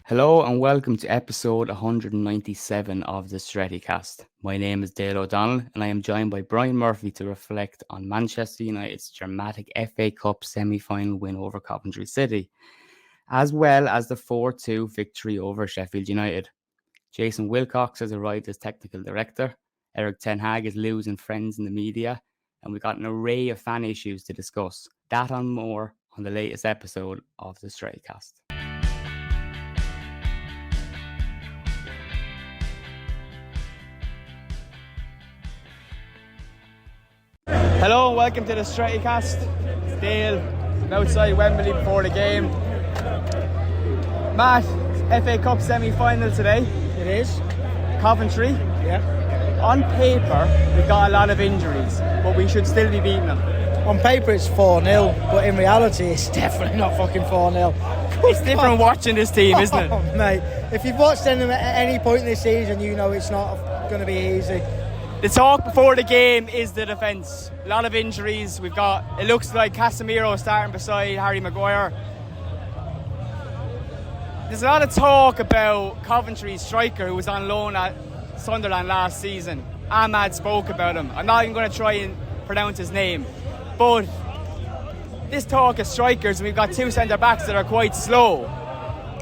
Hello and welcome to episode 197 of the Stretty cast. My name is Dale O'Donnell and I am joined by Brian Murphy to reflect on Manchester United's dramatic FA Cup semi-final win over Coventry City, as well as the 4-2 victory over Sheffield United. Jason Wilcox has arrived as technical director, Eric Ten Hag is losing friends in the media, and we've got an array of fan issues to discuss. That and more on the latest episode of the Stretty cast. Hello and welcome to the Stretty cast. It's Dale. I'm outside Wembley before the game. Matt, FA Cup semi-final today. It is. Coventry. Yeah. On paper, we've got a lot of injuries, but we should still be beating them. On paper it's 4-0, but in reality it's definitely not fucking 4-0. It's different watching this team, isn't it? Oh, mate, if you've watched them at any point in this season, you know it's not going to be easy. The talk before the game is the defence. A lot of injuries. We've got, it looks like Casemiro starting beside Harry Maguire. There's a lot of talk about Coventry's striker who was on loan at Sunderland last season. Ahmad spoke about him. I'm not even going to try and pronounce his name. But this talk of strikers, we've got two centre-backs that are quite slow.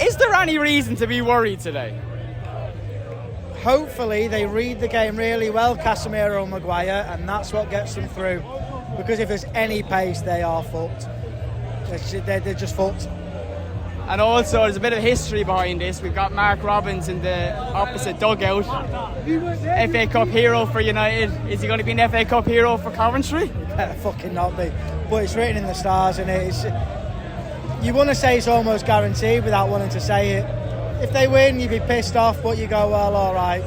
Is there any reason to be worried today? Hopefully they read the game really well, Casemiro and Maguire, and that's what gets them through. Because if there's any pace, they are fucked. They're just fucked. And also, there's a bit of history behind this. We've got Mark Robbins in the opposite dugout. FA Cup hero for United. Is he going to be an FA Cup hero for Coventry? Better fucking not be. But it's written in the stars, and you want to say it's almost guaranteed without wanting to say it. If they win, you'd be pissed off, but you go, well, all right.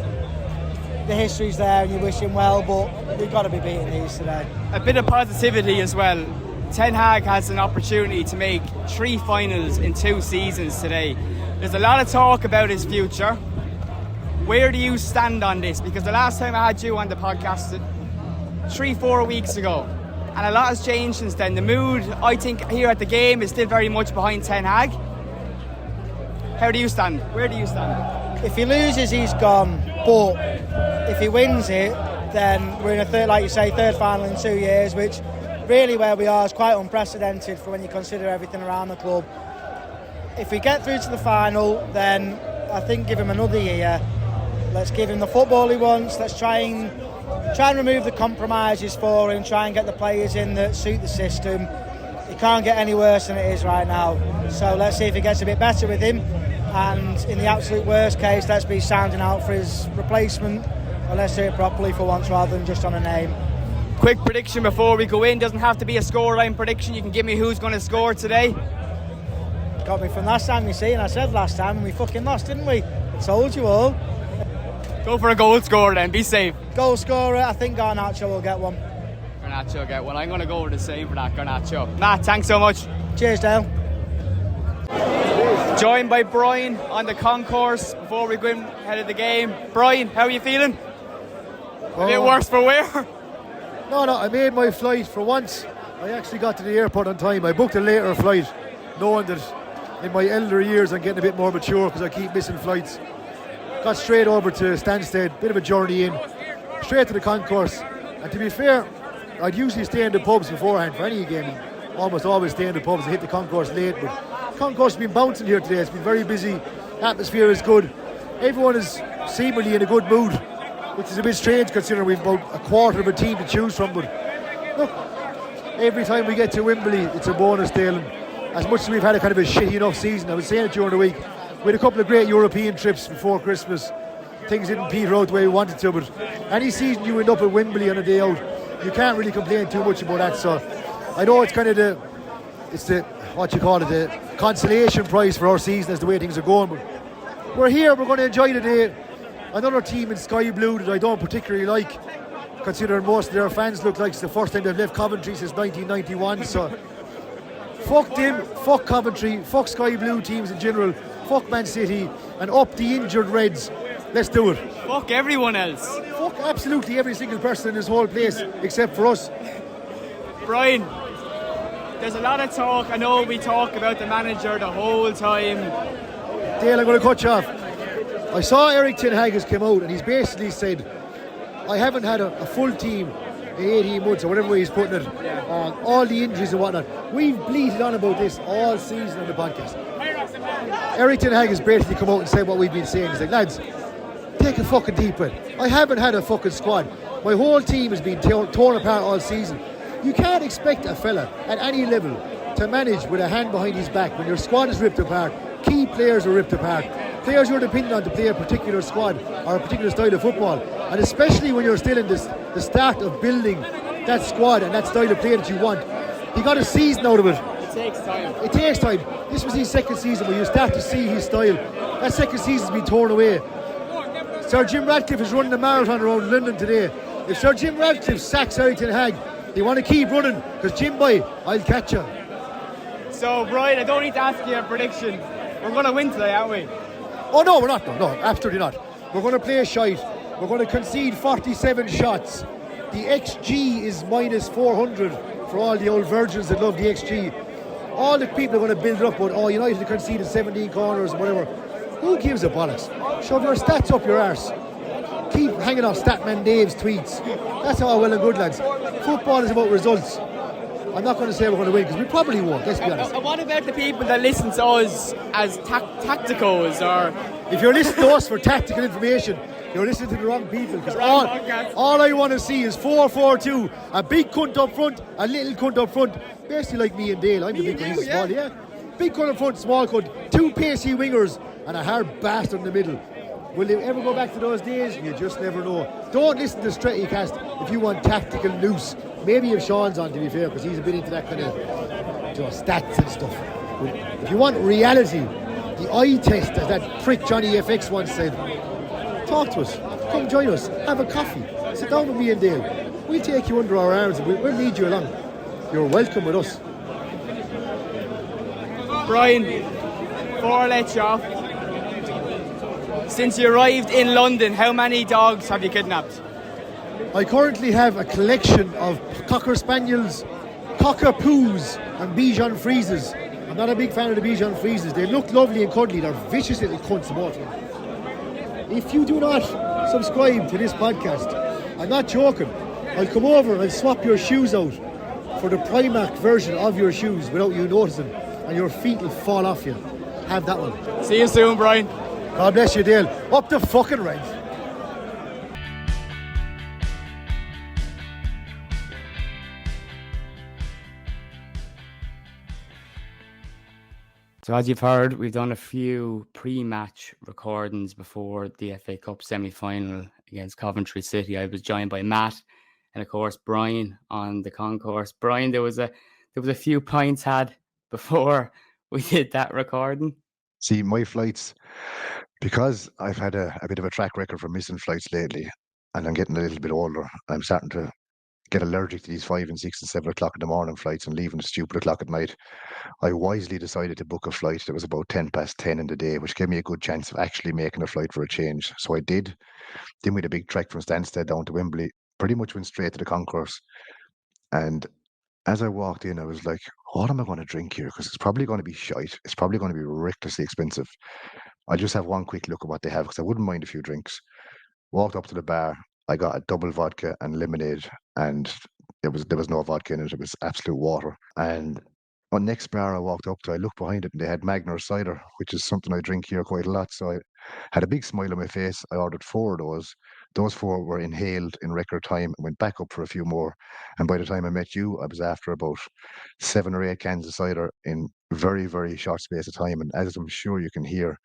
The history's there and you wish him well, but we've got to be beating these today. A bit of positivity as well. Ten Hag has an opportunity to make 3 finals in 2 seasons today. There's a lot of talk about his future. Where do you stand on this? Because the last time I had you on the podcast 3-4 weeks ago, and a lot has changed since then. The mood, I think, here at the game is still very much behind Ten Hag. How do you stand? Where do you stand? If he loses, he's gone. But if he wins it, then we're in a third, like you say, third final in 2 years, which really where we are is quite unprecedented for when you consider everything around the club. If we get through to the final, then I think give him another year. Let's give him the football he wants. Let's try and remove the compromises for him. Try and get the players in that suit the system. It can't get any worse than it is right now. So let's see if it gets a bit better with him. And in the absolute worst case, let's be sounding out for his replacement, and let's do it properly for once rather than just on a name. Quick prediction before we go in. Doesn't have to be a scoreline prediction. You can give me who's going to score today. Got me from last time, you see, and I said last time and we fucking lost, didn't we? I told you all. Go for a goal scorer then, be safe. Goal scorer, I think Garnacho will get one. Garnacho will get one. I'm going to go with the same for that, Garnacho. Matt, thanks so much. Cheers, Dale. Joined by Brian on the concourse before we go in ahead of the game. Brian, how are you feeling? A bit worse for wear? No, I made my flight for once. I actually got to the airport on time. I booked a later flight, knowing that in my elder years I'm getting a bit more mature because I keep missing flights. Got straight over to Stansted, bit of a journey in, straight to the concourse. And to be fair, I'd usually stay in the pubs beforehand for any game. Almost always stay in the pubs. I hit the concourse late, but the concourse has been bouncing here today. It's been very busy. Atmosphere is good. Everyone is seemingly in a good mood, which is a bit strange considering we've about a quarter of a team to choose from. But look, every time we get to Wembley, it's a bonus, Dale. And as much as we've had a kind of a shitty enough season, I was saying it during the week, we had a couple of great European trips before Christmas. Things didn't peter out the way we wanted to, but any season you end up at Wembley on a day out, you can't really complain too much about that. So I know it's kind of the consolation prize for our season as the way things are going. But we're here, we're going to enjoy the day. Another team in sky blue that I don't particularly like, considering most of their fans look like it's the first time they've left Coventry since 1991. So fuck them, fuck Coventry, fuck sky blue teams in general, fuck Man City, and up the injured Reds. Let's do it. Fuck everyone else. Fuck absolutely every single person in this whole place except for us. Brian, there's a lot of talk. I know we talk about the manager the whole time. Dale, I'm going to cut you off. I saw Eric Ten Hag has come out and he's basically said, I haven't had a full team in 18 months or whatever way he's putting it, all the injuries and whatnot. We've bleated on about this all season on the podcast. Eric Ten Hag has basically come out and said what we've been saying. He's like, lads, take a fucking deep breath. I haven't had a fucking squad. My whole team has been torn apart all season. You can't expect a fella at any level to manage with a hand behind his back when your squad is ripped apart, key players are ripped apart, players you're dependent on to play a particular squad or a particular style of football, and especially when you're still in the start of building that squad and that style of play that you want. He got a season out of it. It takes time. It takes time. This was his second season where you start to see his style. That second season's been torn away. Sir Jim Ratcliffe is running a marathon around London today. If Sir Jim Ratcliffe sacks Eric Ten Hag, they want to keep running, because Jim boy, I'll catch you. So Brian, I don't need to ask you a prediction. We're going to win today, aren't we? Oh no, we're not. No, absolutely not. We're going to play shite. We're going to concede 47 shots. The XG is minus 400 for all the old virgins that love the XG. All the people are going to build it up about, United conceded 17 corners and whatever. Who gives a bollocks? Shove your stats up your arse. Keep hanging off Statman Dave's tweets. That's all well and good, lads. Football is about results. I'm not going to say we're going to win, because we probably won't, let's be honest. And what about the people that listen to us as tacticals, or... If you're listening to us for tactical information, you're listening to the wrong people, because all I want to see is 4-4-2, a big cunt up front, a little cunt up front, basically like me and Dale. I'm the big one, he's small, yeah. Big cunt up front, small cunt, two pacey wingers, and a hard bastard in the middle. Will they ever go back to those days? You just never know. Don't listen to Stretty Cast if you want tactical news. Maybe if Sean's on, to be fair, because he's a bit into that kind of stats and stuff. But if you want reality, the eye test, as that prick Johnny FX once said, talk to us. Come join us. Have a coffee. Sit down with me and Dale. We'll take you under our arms and we'll lead you along. You're welcome with us. Brian, before I let you off, since you arrived in London, how many dogs have you kidnapped? I currently have a collection of Cocker Spaniels, Cockapoos and Bichon Frises. I'm not a big fan of the Bichon Frises. They look lovely and cuddly. They're vicious little cunts, both of them. If you do not subscribe to this podcast, I'm not joking, I'll come over and swap your shoes out for the Primark version of your shoes without you noticing, and your feet will fall off you. Have that one. See you soon, Brian. God bless you, Dale. Up the fucking Reds. So as you've heard, we've done a few pre-match recordings before the FA Cup semi-final against Coventry City. I was joined by Matt and of course Brian on the concourse. Brian, there was a few pints had before we did that recording. See, my flights, because I've had a bit of a track record for missing flights lately, and I'm getting a little bit older, I'm starting to get allergic to these 5 and 6 and 7 o'clock in the morning flights and leaving at stupid o'clock at night. I wisely decided to book a flight that was about 10 past 10 in the day, which gave me a good chance of actually making a flight for a change. So I did. Then we had a big trek from Stansted down to Wembley, pretty much went straight to the concourse. And as I walked in, I was like, what am I going to drink here? Because it's probably going to be shite. It's probably going to be recklessly expensive. I'll just have one quick look at what they have, because I wouldn't mind a few drinks. Walked up to the bar. I got a double vodka and lemonade, and there was no vodka in it. It was absolute water. And on next bar I walked up to, I looked behind it and they had Magner cider, which is something I drink here quite a lot. So I had a big smile on my face. I ordered 4 of those. Those 4 were inhaled in record time and went back up for a few more. And by the time I met you, I was after about 7 or 8 cans of cider in very, very short space of time. And as I'm sure you can hear,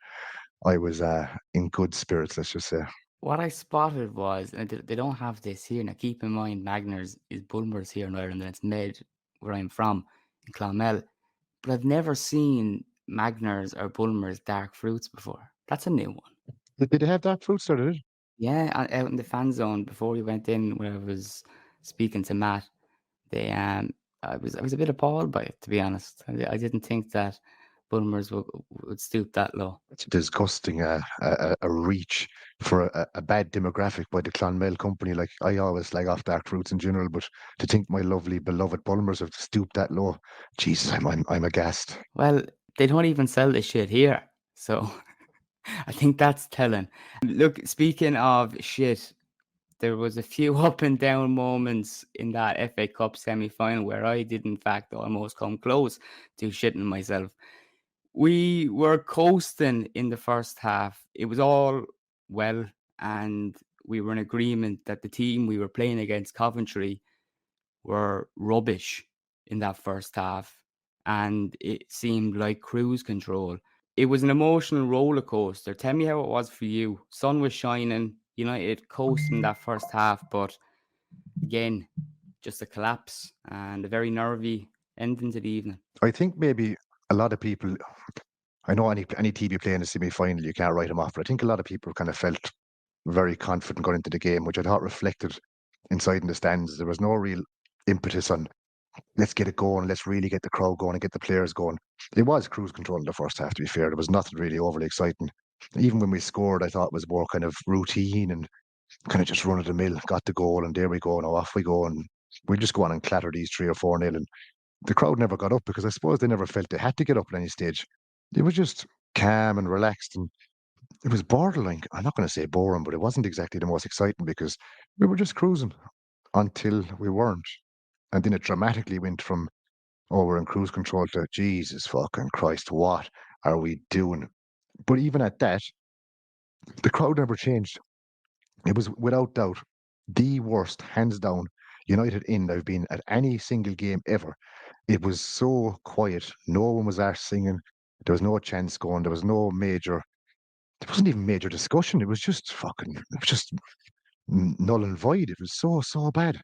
I was in good spirits, let's just say. What I spotted was, and they don't have this here. Now, keep in mind, Magners is Bulmers here in Ireland, and it's made where I'm from, in Clonmel. But I've never seen Magners or Bulmers dark fruits before. That's a new one. Did they have dark fruits there, did it? Yeah, out in the fan zone before we went in, when I was speaking to Matt, they I was a bit appalled by it, to be honest. I didn't think that Bulmers would stoop that low. It's disgusting a reach for a bad demographic by the Clonmel company. Like, I always slag off dark fruits in general, but to think my lovely beloved Bulmers have stooped that low, Jesus, I'm aghast. Well, they don't even sell this shit here, so I think that's telling. Look, speaking of shit, there was a few up and down moments in that FA Cup semi-final where I did in fact almost come close to shitting myself. We were coasting in the first half. It was all well, and we were in agreement that the team we were playing against, Coventry, were rubbish in that first half, and it seemed like cruise control. It was an emotional roller coaster. Tell me how it was for you. Sun was shining, United coasting that first half, but again, just a collapse and a very nervy ending to the evening. I think maybe a lot of people, I know any team you play in a semi-final, you can't write them off, but I think a lot of people kind of felt very confident going into the game, which I thought reflected inside in the stands. There was no real impetus on let's get it going, let's really get the crowd going and get the players going. It was cruise control in the first half, to be fair. There was nothing really overly exciting. Even when we scored, I thought it was more kind of routine and kind of just run of the mill, got the goal, and there we go, now off we go. And we'll just go on and clatter these 3 or 4 nil. And the crowd never got up because I suppose they never felt they had to get up at any stage. It was just calm and relaxed. And it was borderline, I'm not going to say boring, but it wasn't exactly the most exciting because we were just cruising until we weren't. And then it dramatically went from, oh, we're in cruise control to Jesus fucking Christ, what are we doing? But even at that, the crowd never changed. It was without doubt the worst, hands down, United end I've been at any single game ever. It was so quiet. No one was arse singing. There was no chance going. There was no major. There wasn't even major discussion. It was just fucking. It was just null and void. It was so bad.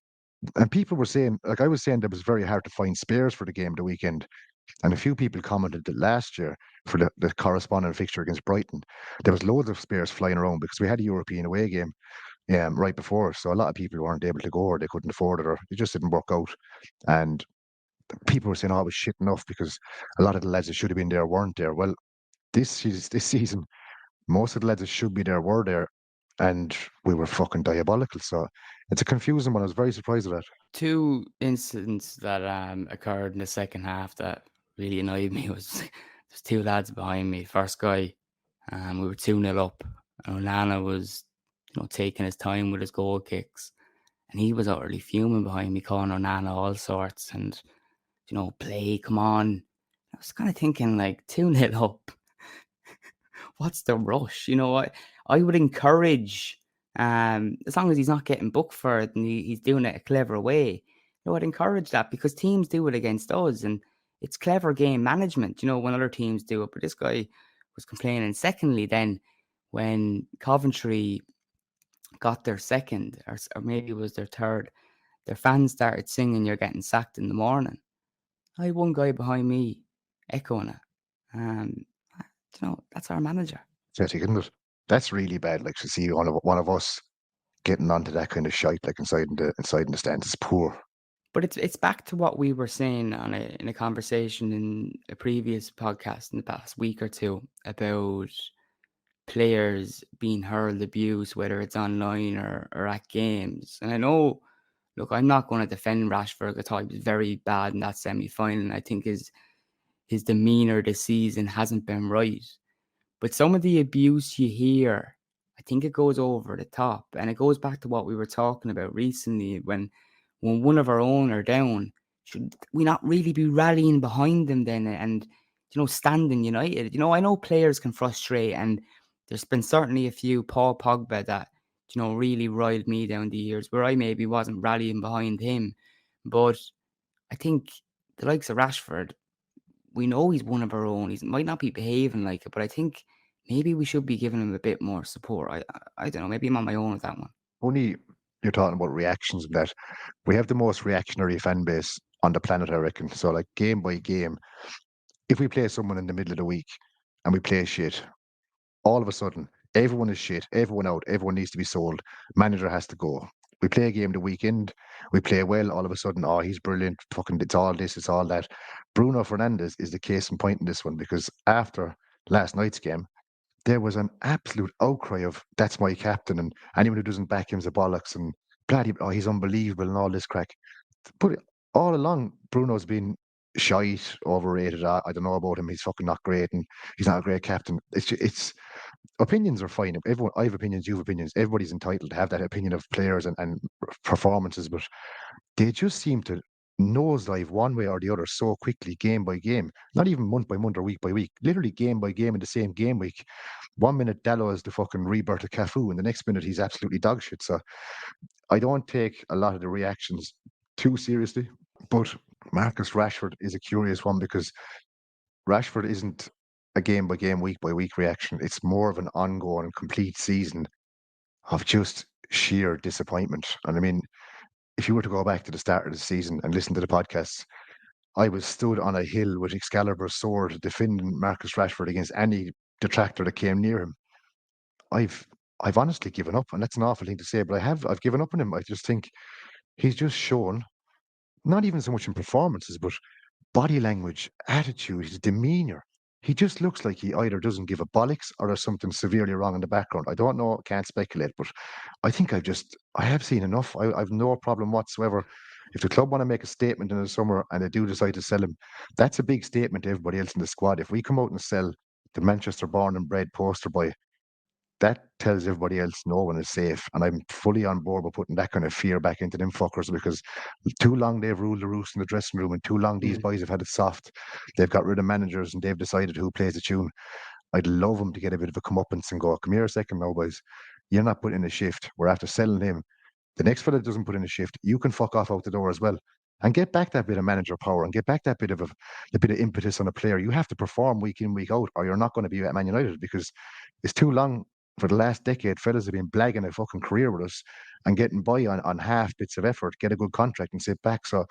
And people were saying, like I was saying, that it was very hard to find spares for the game the weekend. And a few people commented that last year for the corresponding fixture against Brighton, there was loads of spares flying around because we had a European away game right before. So a lot of people weren't able to go or they couldn't afford it or it just didn't work out. And people were saying, oh, it was shit enough because a lot of the lads that should have been there weren't there. Well, this season, most of the lads that should be there were there and we were fucking diabolical. So it's a confusing one. I was very surprised at that. Two incidents that occurred in the second half that really annoyed me was there's two lads behind me. First guy, we were 2-0 up. And Onana was, taking his time with his goal kicks. And he was utterly fuming behind me, calling Onana all sorts and, play, come on. I was kind of thinking like 2-0 up. What's the rush? I would encourage, as long as he's not getting booked for it and he's doing it a clever way, I'd encourage that because teams do it against us and it's clever game management, when other teams do it. But this guy was complaining. Secondly, then when Coventry got their second, or maybe it was their third, their fans started singing "You're getting sacked in the morning." I had one guy behind me echoing it. That's our manager. Pathetic, isn't it? That's really bad. Like to see one of us getting onto that kind of shite, like inside in the stands, is poor. But it's back to what we were saying in a conversation in a previous podcast in the past week or two about players being hurled abuse, whether it's online or at games. And I know, look, I'm not going to defend Rashford. I thought he was very bad in that semi-final. And I think his demeanour this season hasn't been right. But some of the abuse you hear, I think it goes over the top. And it goes back to what we were talking about recently when one of our own are down. Should we not really be rallying behind them then and, standing united? I know players can frustrate and there's been certainly a few, Paul Pogba, that, really riled me down the years where I maybe wasn't rallying behind him. But I think the likes of Rashford, we know he's one of our own. He might not be behaving like it, but I think maybe we should be giving him a bit more support. I don't know. Maybe I'm on my own with that one. Only you're talking about reactions and that. We have the most reactionary fan base on the planet, I reckon. So like game by game, if we play someone in the middle of the week and we play shit, all of a sudden everyone is shit, everyone out, everyone needs to be sold. Manager has to go. We play a game the weekend, we play well, all of a sudden, oh, he's brilliant, fucking it's all this, it's all that. Bruno Fernandes is the case in point in this one because after last night's game, there was an absolute outcry of that's my captain and anyone who doesn't back him's a bollocks and bloody, oh, he's unbelievable and all this crack. But all along, Bruno's been shite, overrated. I don't know about him. He's fucking not great and he's not a great captain. It's opinions are fine. Everyone, I have opinions, you have opinions. Everybody's entitled to have that opinion of players and performances, but they just seem to nosedive one way or the other so quickly, game by game. Not even month by month or week by week. Literally game by game in the same game week. 1 minute Dallo is the fucking rebirth of Cafu, and the next minute he's absolutely dog shit. So I don't take a lot of the reactions too seriously. But Marcus Rashford is a curious one because Rashford isn't a game by game, week by week reaction. It's more of an ongoing, complete season of just sheer disappointment. And I mean, if you were to go back to the start of the season and listen to the podcasts, I was stood on a hill with Excalibur's sword defending Marcus Rashford against any detractor that came near him. I've honestly given up, and that's an awful thing to say, but I've given up on him. I just think he's just shown, not even so much in performances, but body language, attitude, his demeanor. He just looks like he either doesn't give a bollocks or there's something severely wrong in the background. I don't know, can't speculate, but I think I have seen enough. I've no problem whatsoever. If the club want to make a statement in the summer and they do decide to sell him, that's a big statement to everybody else in the squad. If we come out and sell the Manchester born and bred poster boy, that tells everybody else no one is safe. And I'm fully on board with putting that kind of fear back into them fuckers because too long they've ruled the roost in the dressing room and too long these boys have had it soft. They've got rid of managers and they've decided who plays the tune. I'd love them to get a bit of a comeuppance and go, come here a second now, boys. You're not putting in a shift. We're after selling him. The next fella doesn't put in a shift. You can fuck off out the door as well. And get back that bit of manager power and get back that bit of a bit of impetus on a player. You have to perform week in, week out, or you're not going to be at Man United because it's too long. For the last decade, fellas have been blagging a fucking career with us and getting by on half bits of effort, get a good contract and sit back. So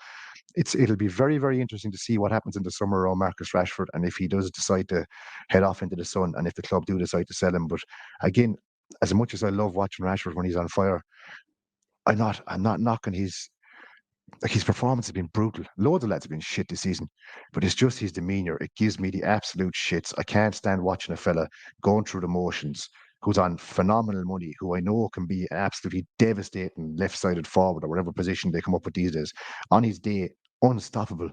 it'll be very, very interesting to see what happens in the summer around Marcus Rashford and if he does decide to head off into the sun and if the club do decide to sell him. But again, as much as I love watching Rashford when he's on fire, I'm not knocking his performance has been brutal. Loads of lads have been shit this season, but it's just his demeanour. It gives me the absolute shits. I can't stand watching a fella going through the motions who's on phenomenal money, who I know can be an absolutely devastating left-sided forward or whatever position they come up with these days. On his day, unstoppable,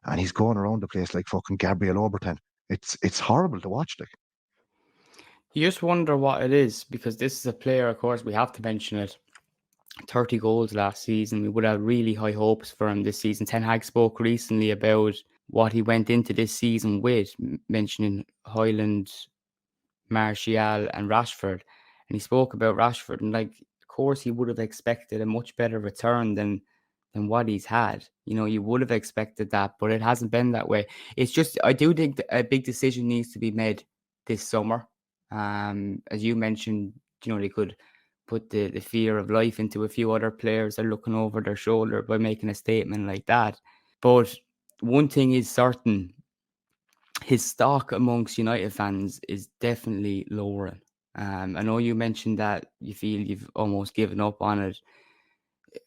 and he's going around the place like fucking Gabriel Obertan. It's horrible to watch. Like, You just wonder what it is because this is a player, of course, we have to mention it. 30 goals last season. We would have really high hopes for him this season. Ten Hag spoke recently about what he went into this season with, mentioning Højlund, Martial and Rashford. And he spoke about Rashford and of course he would have expected a much better return than what he's had. You know, you would have expected that, but it hasn't been that way. It's just, I do think a big decision needs to be made this summer. As you mentioned, you know, they could put the fear of life into a few other players that are looking over their shoulder by making a statement like that. But one thing is certain, his stock amongst United fans is definitely lowering. I know you mentioned that you feel you've almost given up on it.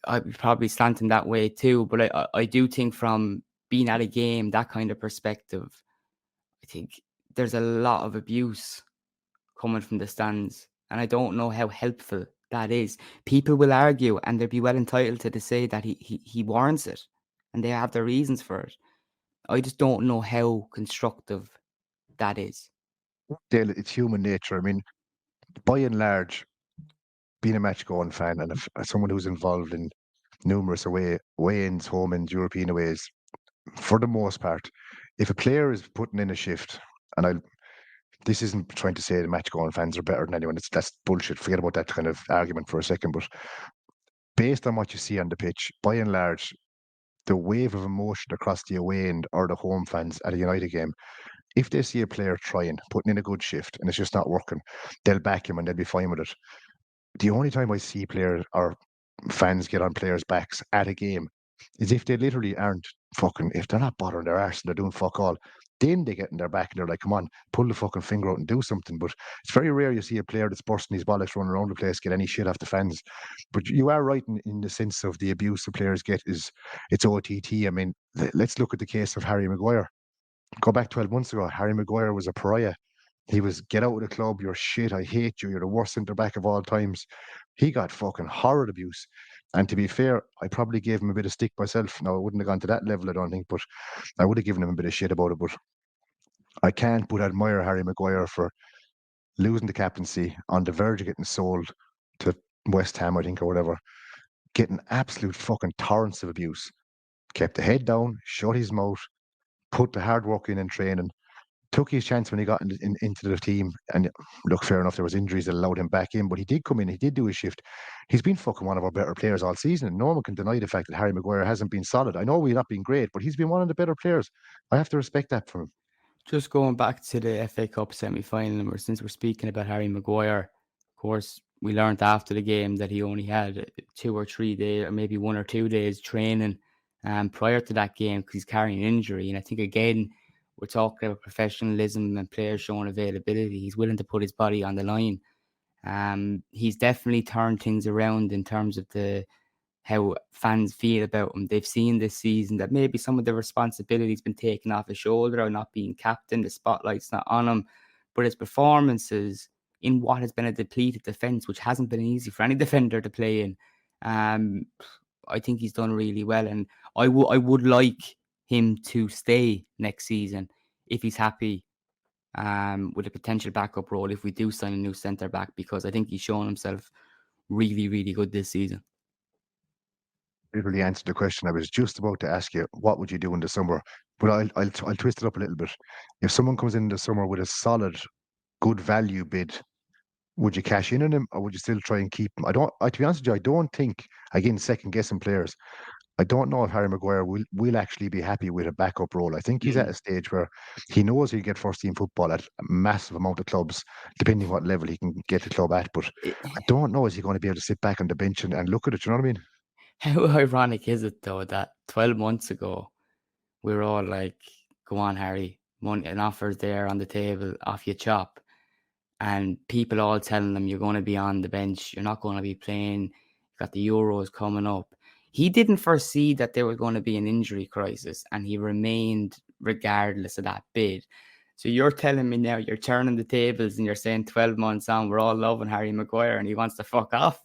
I'd probably slanting that way too, but I do think from being at a game, that kind of perspective, I think there's a lot of abuse coming from the stands. And I don't know how helpful that is. People will argue and they'll be well entitled to say that he warrants it. And they have their reasons for it. I just don't know how constructive that is. Dale, it's human nature. I mean, by and large, being a match-going fan and someone who's involved in numerous away-ins, home-ins, European aways, for the most part, if a player is putting in a shift, and this isn't trying to say the match-going fans are better than anyone. That's bullshit. Forget about that kind of argument for a second. But based on what you see on the pitch, by and large, the wave of emotion across the away end or the home fans at a United game, if they see a player trying, putting in a good shift, and it's just not working, they'll back him and they'll be fine with it. The only time I see players or fans get on players' backs at a game is if they literally aren't fucking, if they're not bothering their arse and they're doing fuck all, then they get in their back and they're like, come on, pull the fucking finger out and do something. But it's very rare you see a player that's bursting his bollocks running around the place get any shit off the fans. But you are right in the sense of the abuse the players get it's OTT. I mean, let's look at the case of Harry Maguire. Go back 12 months ago, Harry Maguire was a pariah. He was, get out of the club, you're shit, I hate you, you're the worst centre back of all times. He got fucking horrid abuse. And to be fair, I probably gave him a bit of stick myself. Now, I wouldn't have gone to that level, I don't think, but I would have given him a bit of shit about it. But I can't but admire Harry Maguire for losing the captaincy, on the verge of getting sold to West Ham, I think, or whatever, getting absolute fucking torrents of abuse. Kept the head down, shut his mouth, put the hard work in training, took his chance when he got into the team. And look, fair enough, there was injuries that allowed him back in, but he did come in, he did do his shift. He's been fucking one of our better players all season, and no one can deny the fact that Harry Maguire hasn't been solid. I know we've not been great, but he's been one of the better players. I have to respect that from him. Just going back to the FA Cup semi-final, and since we're speaking about Harry Maguire, of course, we learned after the game that he only had 2 or 3 days, or maybe 1 or 2 days training prior to that game because he's carrying an injury. And I think, again, we're talking about professionalism and players showing availability. He's willing to put his body on the line. He's definitely turned things around in terms of how fans feel about him. They've seen this season that maybe some of the responsibility's been taken off his shoulder, or not being captain, the spotlight's not on him, but his performances in what has been a depleted defence, which hasn't been easy for any defender to play in, I think he's done really well, and I would like him to stay next season if he's happy with a potential backup role if we do sign a new centre back, because I think he's shown himself really, really good this season. Literally answered the question I was just about to ask you. What would you do in the summer? But I'll twist it up a little bit. If someone comes in the summer with a solid, good value bid, would you cash in on him, or would you still try and keep him? To be honest with you, I don't think, again, second guessing players, I don't know if Harry Maguire will actually be happy with a backup role. I think he's at a stage where he knows he'll get first team football at a massive amount of clubs, depending what level he can get the club at. But I don't know, is he going to be able to sit back on the bench and look at it? You know what I mean? How ironic is it, though, that 12 months ago, we were all like, go on, Harry, an offer's there on the table, off you chop. And people all telling him, you're going to be on the bench, you're not going to be playing, you've got the Euros coming up. He didn't foresee that there was going to be an injury crisis, and he remained regardless of that bid. So you're telling me now you're turning the tables and you're saying 12 months on, we're all loving Harry Maguire and he wants to fuck off.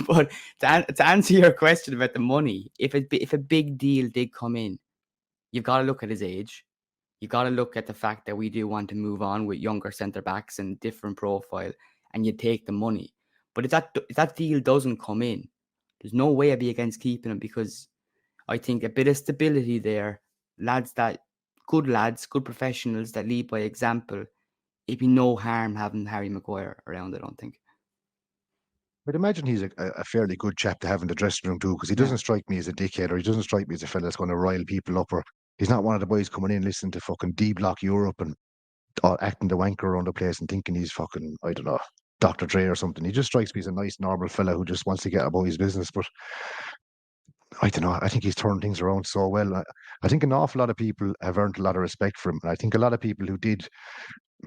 But to answer your question about the money, if a big deal did come in, you've got to look at his age. You've got to look at the fact that we do want to move on with younger centre-backs and different profile, and you take the money. But if that deal doesn't come in, there's no way I'd be against keeping him, because I think a bit of stability there, good professionals that lead by example, it'd be no harm having Harry Maguire around, I don't think. But imagine he's a fairly good chap to have in the dressing room too, because he doesn't strike me as a dickhead, or he doesn't strike me as a fella that's going to rile people up, or he's not one of the boys coming in listening to fucking D-Block Europe and acting the wanker around the place and thinking he's fucking, I don't know, Dr. Dre or something. He just strikes me as a nice, normal fella who just wants to get about his business. But I don't know. I think he's turned things around so well. I think an awful lot of people have earned a lot of respect for him. And I think a lot of people who did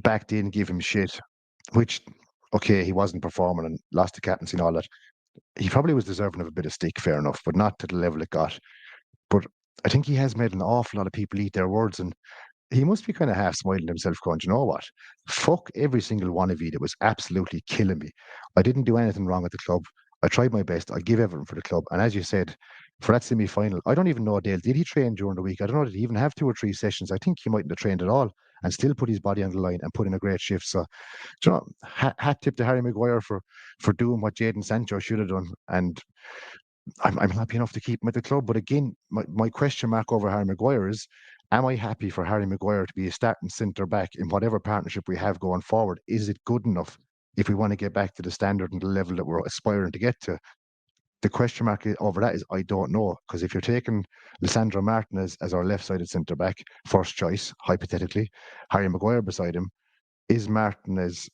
back then give him shit, which, okay, he wasn't performing and lost the captaincy and all that. He probably was deserving of a bit of stick, fair enough, but not to the level it got. But I think he has made an awful lot of people eat their words, and he must be kind of half smiling himself, going, you know what? Fuck every single one of you that was absolutely killing me. I didn't do anything wrong at the club. I tried my best. I give everything for the club. And as you said, for that semi-final, I don't even know, Dale, did he train during the week? I don't know, did he even have 2 or 3 sessions? I think he mightn't have trained at all and still put his body on the line and put in a great shift. So, you know, hat tip to Harry Maguire for doing what Jadon Sancho should have done. And I'm happy enough to keep him at the club. But again, my question mark over Harry Maguire is, am I happy for Harry Maguire to be a starting centre-back in whatever partnership we have going forward? Is it good enough if we want to get back to the standard and the level that we're aspiring to get to? The question mark over that is, I don't know. Because if you're taking Lisandro Martinez as our left-sided centre-back, first choice, hypothetically, Harry Maguire beside him, is Martinez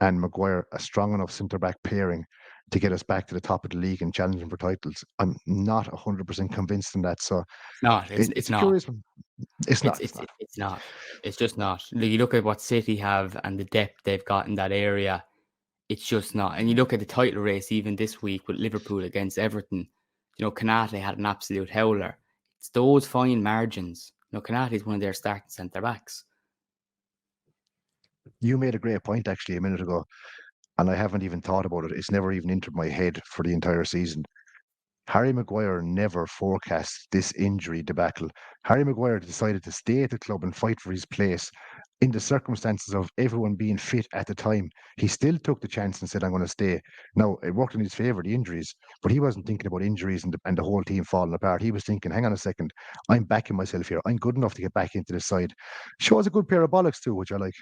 and Maguire a strong enough centre-back pairing to get us back to the top of the league and challenging for titles? I'm not 100% convinced in that. So it's not. It's not. It's not. It's just not. You look at what City have and the depth they've got in that area. It's just not. And you look at the title race even this week with Liverpool against Everton. You know, Konate had an absolute howler. It's those fine margins. You know, Konate is one of their starting centre backs. You made a great point actually a minute ago, and I haven't even thought about it. It's never even entered my head for the entire season. Harry Maguire never forecast this injury debacle. Harry Maguire decided to stay at the club and fight for his place in the circumstances of everyone being fit at the time, he still took the chance and said, I'm going to stay. Now, it worked in his favour, the injuries, but he wasn't thinking about injuries and the whole team falling apart. He was thinking, hang on a second, I'm backing myself here. I'm good enough to get back into the side. Shows a good pair of bollocks too, which I like.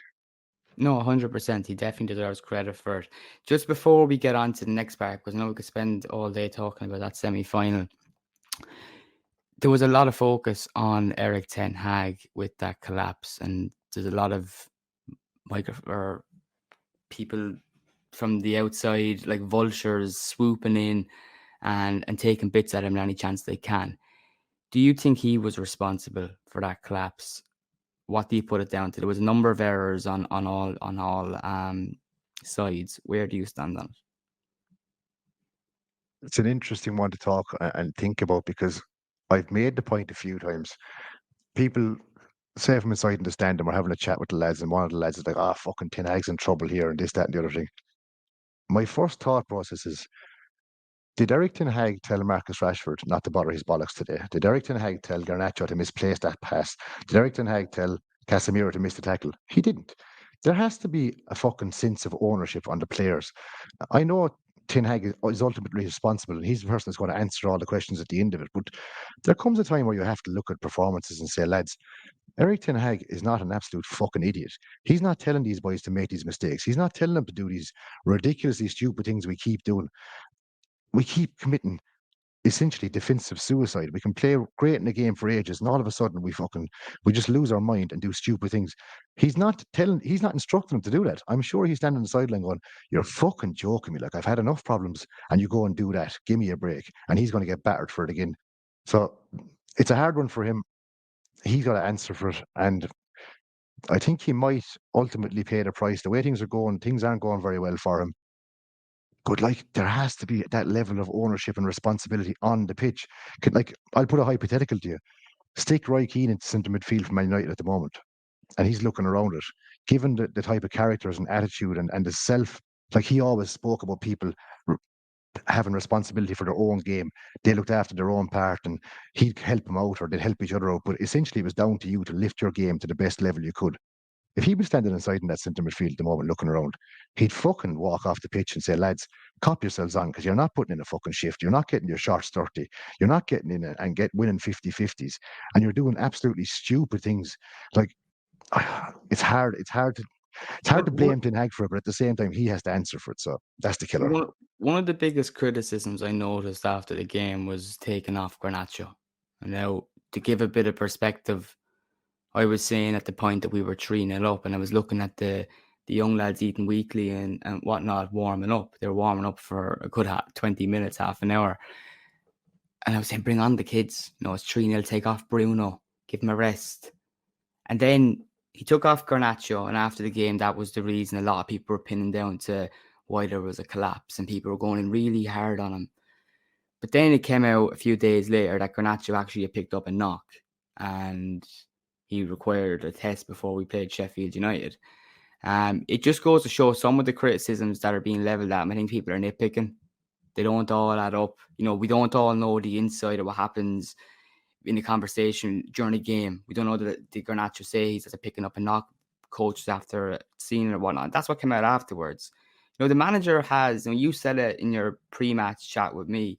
No, 100%. He definitely deserves credit for it. Just before we get on to the next part, because I know we could spend all day talking about that semi-final, there was a lot of focus on Eric Ten Hag with that collapse, and there's a lot of people from the outside, like vultures, swooping in and taking bits at him any chance they can. Do you think he was responsible for that collapse? What do you put it down to? There was a number of errors on all sides. Where do you stand on it? It's an interesting one to talk and think about, because I've made the point a few times. People say from inside in the stand, and we're having a chat with the lads, and one of the lads is like, fucking Ten Hag's in trouble here, and this, that, and the other thing. My first thought process is, did Eric Ten Hag tell Marcus Rashford not to bother his bollocks today? Did Eric Ten Hag tell Garnacho to misplace that pass? Did Eric Ten Hag tell Casemiro to miss the tackle? He didn't. There has to be a fucking sense of ownership on the players. I know Ten Hag is ultimately responsible, and he's the person that's going to answer all the questions at the end of it. But there comes a time where you have to look at performances and say, lads, Eric Ten Hag is not an absolute fucking idiot. He's not telling these boys to make these mistakes. He's not telling them to do these ridiculously stupid things we keep doing. We keep committing essentially defensive suicide. We can play great in the game for ages, and all of a sudden we just lose our mind and do stupid things. He's not instructing them to do that. I'm sure he's standing on the sideline going, "You're fucking joking me. Like, I've had enough problems, and you go and do that. Give me a break." And he's going to get battered for it again. So it's a hard one for him. He's got to answer for it, and I think he might ultimately pay the price. The way things are going, things aren't going very well for him. But like, there has to be that level of ownership and responsibility on the pitch. I'll put a hypothetical to you. Stick Roy Keane into centre midfield for Man United at the moment, and he's looking around it. Given the type of characters and attitude and the self, like, he always spoke about people having responsibility for their own game. They looked after their own part, and he'd help them out, or they'd help each other out. But essentially, it was down to you to lift your game to the best level you could. If he was standing inside in that centre midfield at the moment looking around, he'd fucking walk off the pitch and say, lads, cop yourselves on, because you're not putting in a fucking shift. You're not getting your shots 30. You're not getting in and winning 50-50s. And you're doing absolutely stupid things. Like, it's hard to blame Ten Hag for it, but at the same time, he has to answer for it. So that's the killer. One of the biggest criticisms I noticed after the game was taking off Garnacho. And now, to give a bit of perspective, I was saying at the point that we were 3-0 up, and I was looking at the young lads eating weekly and whatnot, warming up. They were warming up for a good 20 minutes, half an hour. And I was saying, bring on the kids. It's 3-0, take off Bruno, give him a rest. And then he took off Garnacho, and after the game, that was the reason a lot of people were pinning down to why there was a collapse, and people were going in really hard on him. But then it came out a few days later that Garnacho actually had picked up a knock, and he required a test before we played Sheffield United. It just goes to show some of the criticisms that are being leveled at him. I think people are nitpicking. They don't all add up. We don't all know the inside of what happens in the conversation during a game. We don't know that the Garnacho say he's just picking up a knock, coaches after seeing it or whatnot. That's what came out afterwards. The manager has, and you said it in your pre-match chat with me,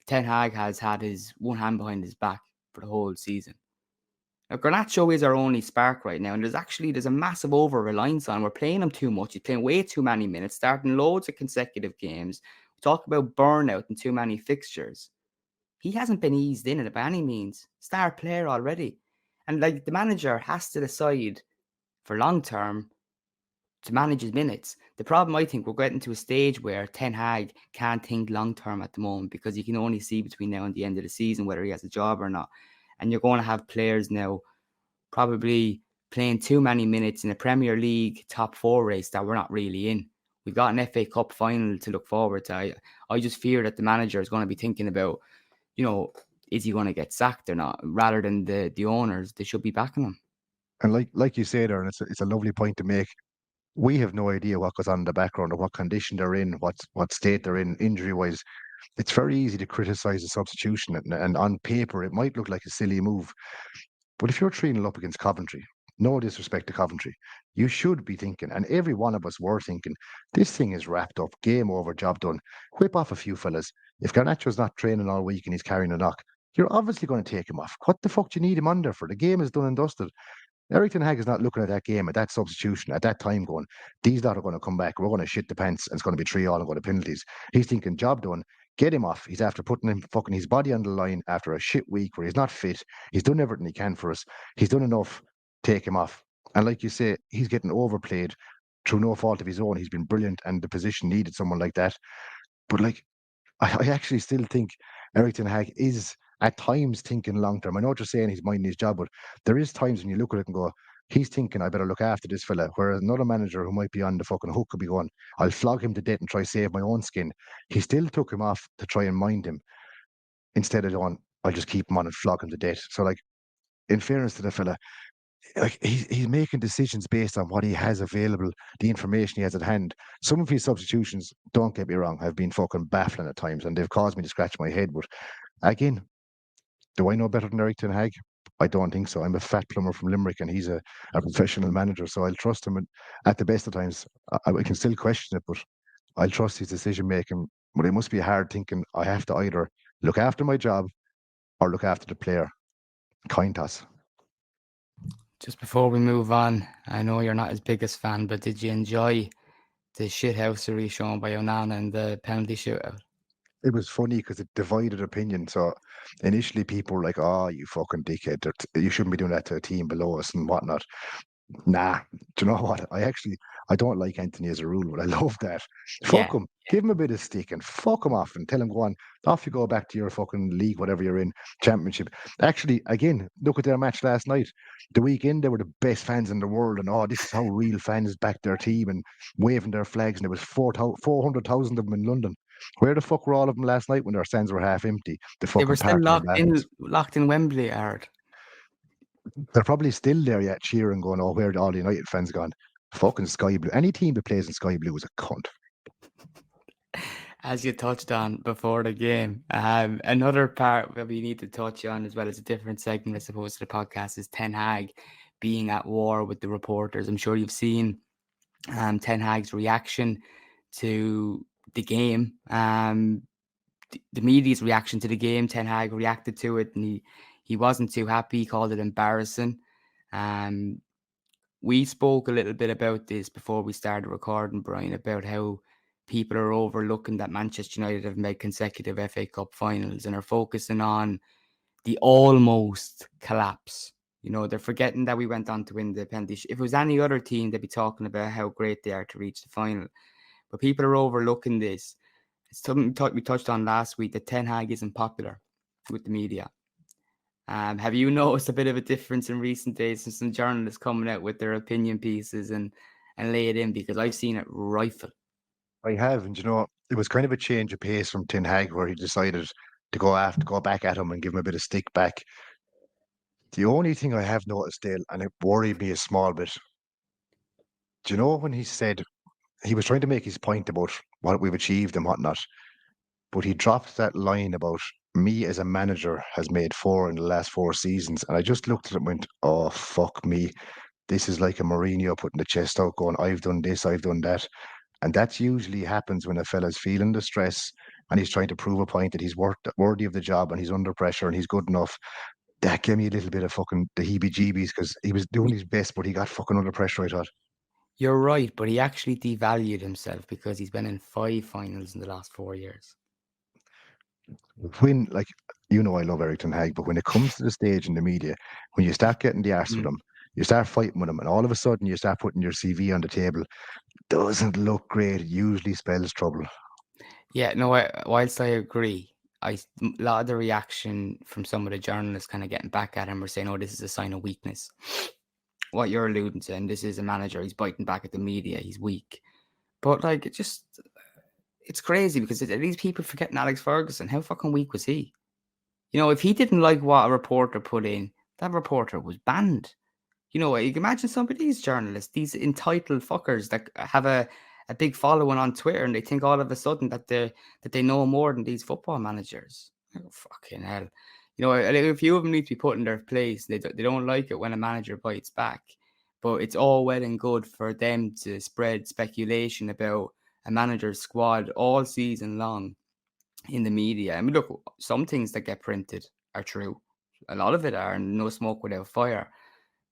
Ten Hag has had his one hand behind his back for the whole season. Now, Garnacho is our only spark right now, and there's a massive over-reliance on him. We're playing him too much. He's playing way too many minutes, starting loads of consecutive games. We talk about burnout and too many fixtures. He hasn't been eased in it by any means. Star player already. And the manager has to decide for long term to manage his minutes. The problem, I think, we're getting to a stage where Ten Hag can't think long term at the moment, because you can only see between now and the end of the season whether he has a job or not. And you're going to have players now probably playing too many minutes in the Premier League top 4 race that we're not really in. We've got an FA Cup final to look forward to. I just fear that the manager is going to be thinking about, is he going to get sacked or not? Rather than the owners, they should be backing him. And like you say there, and it's a lovely point to make. We have no idea what goes on in the background, or what condition they're in, what state they're in injury-wise. It's very easy to criticise a substitution, and on paper it might look like a silly move. But if you're 3-0 up against Coventry, No disrespect to Coventry. You should be thinking, and every one of us were thinking, this thing is wrapped up, game over, job done. Whip off a few fellas. If Garnacho's not training all week and he's carrying a knock, you're obviously going to take him off. What the fuck do you need him under for? The game is done and dusted. Eric Ten Hag is not looking at that game, at that substitution, at that time going, these lot are going to come back, we're going to shit the pants, and it's going to be 3-3 and go to penalties. He's thinking, job done, get him off. He's after putting him fucking his body on the line after a shit week where he's not fit. He's done everything he can for us. He's done enough, take him off. And like you say, he's getting overplayed through no fault of his own. He's been brilliant and the position needed someone like that. But like, I actually still think Eric Ten Hag is at times thinking long term. I know what you're saying, he's minding his job, but there is times when you look at it and go, he's thinking, I better look after this fella. Whereas another manager who might be on the fucking hook could be going, I'll flog him to death and try save my own skin. He still took him off to try and mind him instead of going, I'll just keep him on and flog him to death. So like, in fairness to the fella, like he's making decisions based on what he has available, the information he has at hand. Some of his substitutions, don't get me wrong, have been fucking baffling at times, and they've caused me to scratch my head. But again, do I know better than Eric Ten Hag? I don't think so. I'm a fat plumber from Limerick, and he's a professional manager, so I'll trust him. And at the best of times, I can still question it, but I'll trust his decision making. But it must be hard thinking I have to either look after my job or look after the player. Coin toss. Just before we move on, I know you're not his biggest fan, but did you enjoy the shithousery shown by Onana in the penalty shootout? It was funny because it divided opinion. So initially people were like, oh, you fucking dickhead. You shouldn't be doing that to a team below us and whatnot. Nah, do you know what? I don't like Anthony as a rule, but I love that. Fuck him. Give him a bit of stick and fuck him off and tell him, go on, off you go back to your fucking league, whatever you're in, championship. Actually, again, look at their match last night. The weekend, they were the best fans in the world, and this is how real fans back their team and waving their flags, and there was 400,000 of them in London. Where the fuck were all of them last night when their stands were half empty? They were still locked in Wembley, Ard. They're probably still there yet, cheering, going, oh, where are all the United fans gone? Fucking Sky Blue. Any team that plays in Sky Blue is a cunt. As you touched on before the game, another part that we need to touch on, as well as a different segment, I suppose, to the podcast, is Ten Hag being at war with the reporters. I'm sure you've seen Ten Hag's reaction to the game. The media's reaction to the game, Ten Hag reacted to it, and he wasn't too happy. He called it embarrassing. We spoke a little bit about this before we started recording, Brian, about how people are overlooking that Manchester United have made consecutive FA Cup finals and are focusing on the almost collapse. You know, they're forgetting that we went on to win the penalty. If it was any other team, they'd be talking about how great they are to reach the final. But people are overlooking this. It's something we touched on last week, that Ten Hag isn't popular with the media. Have you noticed a bit of a difference in recent days since some journalists coming out with their opinion pieces and lay it in? Because I've seen it rifle. I have, and it was kind of a change of pace from Ten Hag, where he decided to go back at him and give him a bit of stick back. The only thing I have noticed, Dale, and it worried me a small bit, do you know when he said he was trying to make his point about what we've achieved and whatnot, but he dropped that line about me as a manager has made 4 in the last 4 seasons, and I just looked at it and went, oh, fuck me. This is like a Mourinho putting the chest out going, I've done this, I've done that. And that usually happens when a fella's feeling the stress and he's trying to prove a point that he's worthy of the job and he's under pressure and he's good enough. That gave me a little bit of fucking the heebie-jeebies, because he was doing his best, but he got fucking under pressure, I thought. You're right, but he actually devalued himself because he's been in 5 finals in the last 4 years. When, like, I love Eric Ten Hag, but when it comes to the stage in the media, when you start getting the arse with him, you start fighting with him, and all of a sudden you start putting your CV on the table, doesn't look great. It usually spells trouble. Yeah, no, whilst I agree, a lot of the reaction from some of the journalists kind of getting back at him were saying, oh, this is a sign of weakness. What you're alluding to, and this is a manager, he's biting back at the media, he's weak. But like, it's crazy because these people forgetting Alex Ferguson. How fucking weak was he? You know, if he didn't like what a reporter put in, that reporter was banned. You know, you can imagine some of these journalists, these entitled fuckers that have a big following on Twitter, and they think all of a sudden that they know more than these football managers. Oh, fucking hell. You know, a few of them need to be put in their place. They don't like it when a manager bites back. But it's all well and good for them to spread speculation about a manager's squad all season long in the media. I mean, look, some things that get printed are true. A lot of it are no smoke without fire.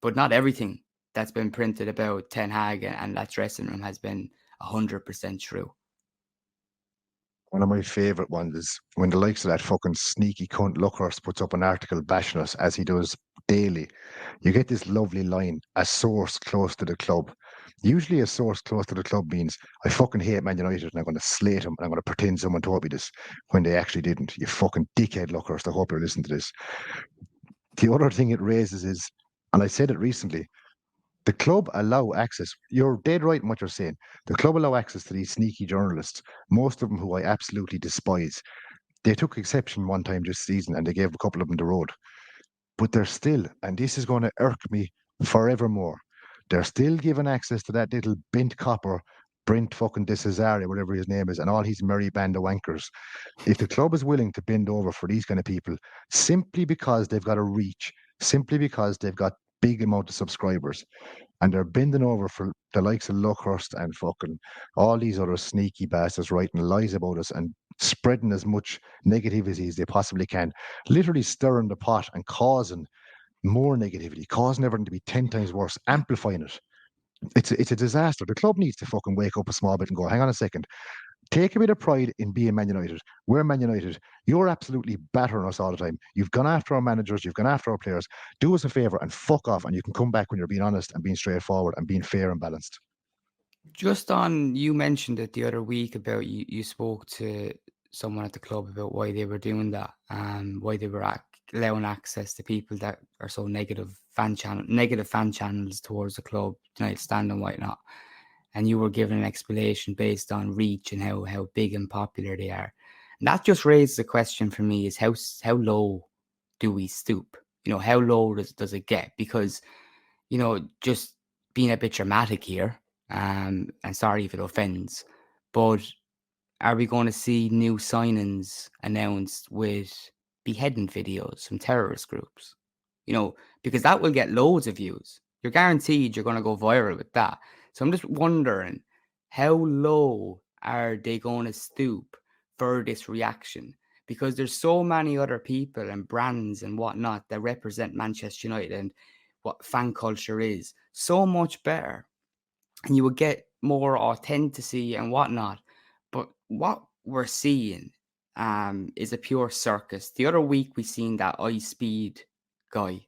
But not everything that's been printed about Ten Hag and that dressing room has been 100% true. One of my favourite ones is when the likes of that fucking sneaky cunt Luckhurst puts up an article bashing us, as he does daily. You get this lovely line, a source close to the club. Usually a source close to the club means, I fucking hate Man United and I'm going to slate him and I'm going to pretend someone told me this when they actually didn't. You fucking dickhead, Luckhurst. I hope you're listening to this. The other thing it raises is, and I said it recently, the club allow access. You're dead right in what you're saying. The club allow access to these sneaky journalists, most of them who I absolutely despise. They took exception one time this season and they gave a couple of them the road. But they're still, and this is going to irk me forevermore, they're still given access to that little bent copper, Brent fucking De Cesare, whatever his name is, and all his merry band of wankers. If the club is willing to bend over for these kind of people, simply because they've got a reach, simply because they've got big amount of subscribers, and they're bending over for the likes of Luckhurst and fucking all these other sneaky bastards writing lies about us and spreading as much negativity as they possibly can, literally stirring the pot and causing more negativity, causing everything to be 10 times worse, amplifying it. It's a disaster. The club needs to fucking wake up a small bit and go, hang on a second. Take a bit of pride in being Man United. We're Man United. You're absolutely battering us all the time. You've gone after our managers. You've gone after our players. Do us a favour and fuck off. And you can come back when you're being honest and being straightforward and being fair and balanced. Just on, you mentioned it the other week about you spoke to someone at the club about why they were doing that and why they were allowing access to people that are so negative fan channels towards the club, United Stand and whatnot. And you were given an explanation based on reach and how big and popular they are. And that just raises a question for me: is how low do we stoop? How low does it get? Because, just being a bit dramatic here, and sorry if it offends, but are we going to see new signings announced with beheading videos from terrorist groups? Because that will get loads of views. You're guaranteed you're going to go viral with that. So I'm just wondering, how low are they going to stoop for this reaction? Because there's so many other people and brands and whatnot that represent Manchester United and what fan culture is so much better. And you would get more authenticity and whatnot. But what we're seeing is a pure circus. The other week we seen that ice speed guy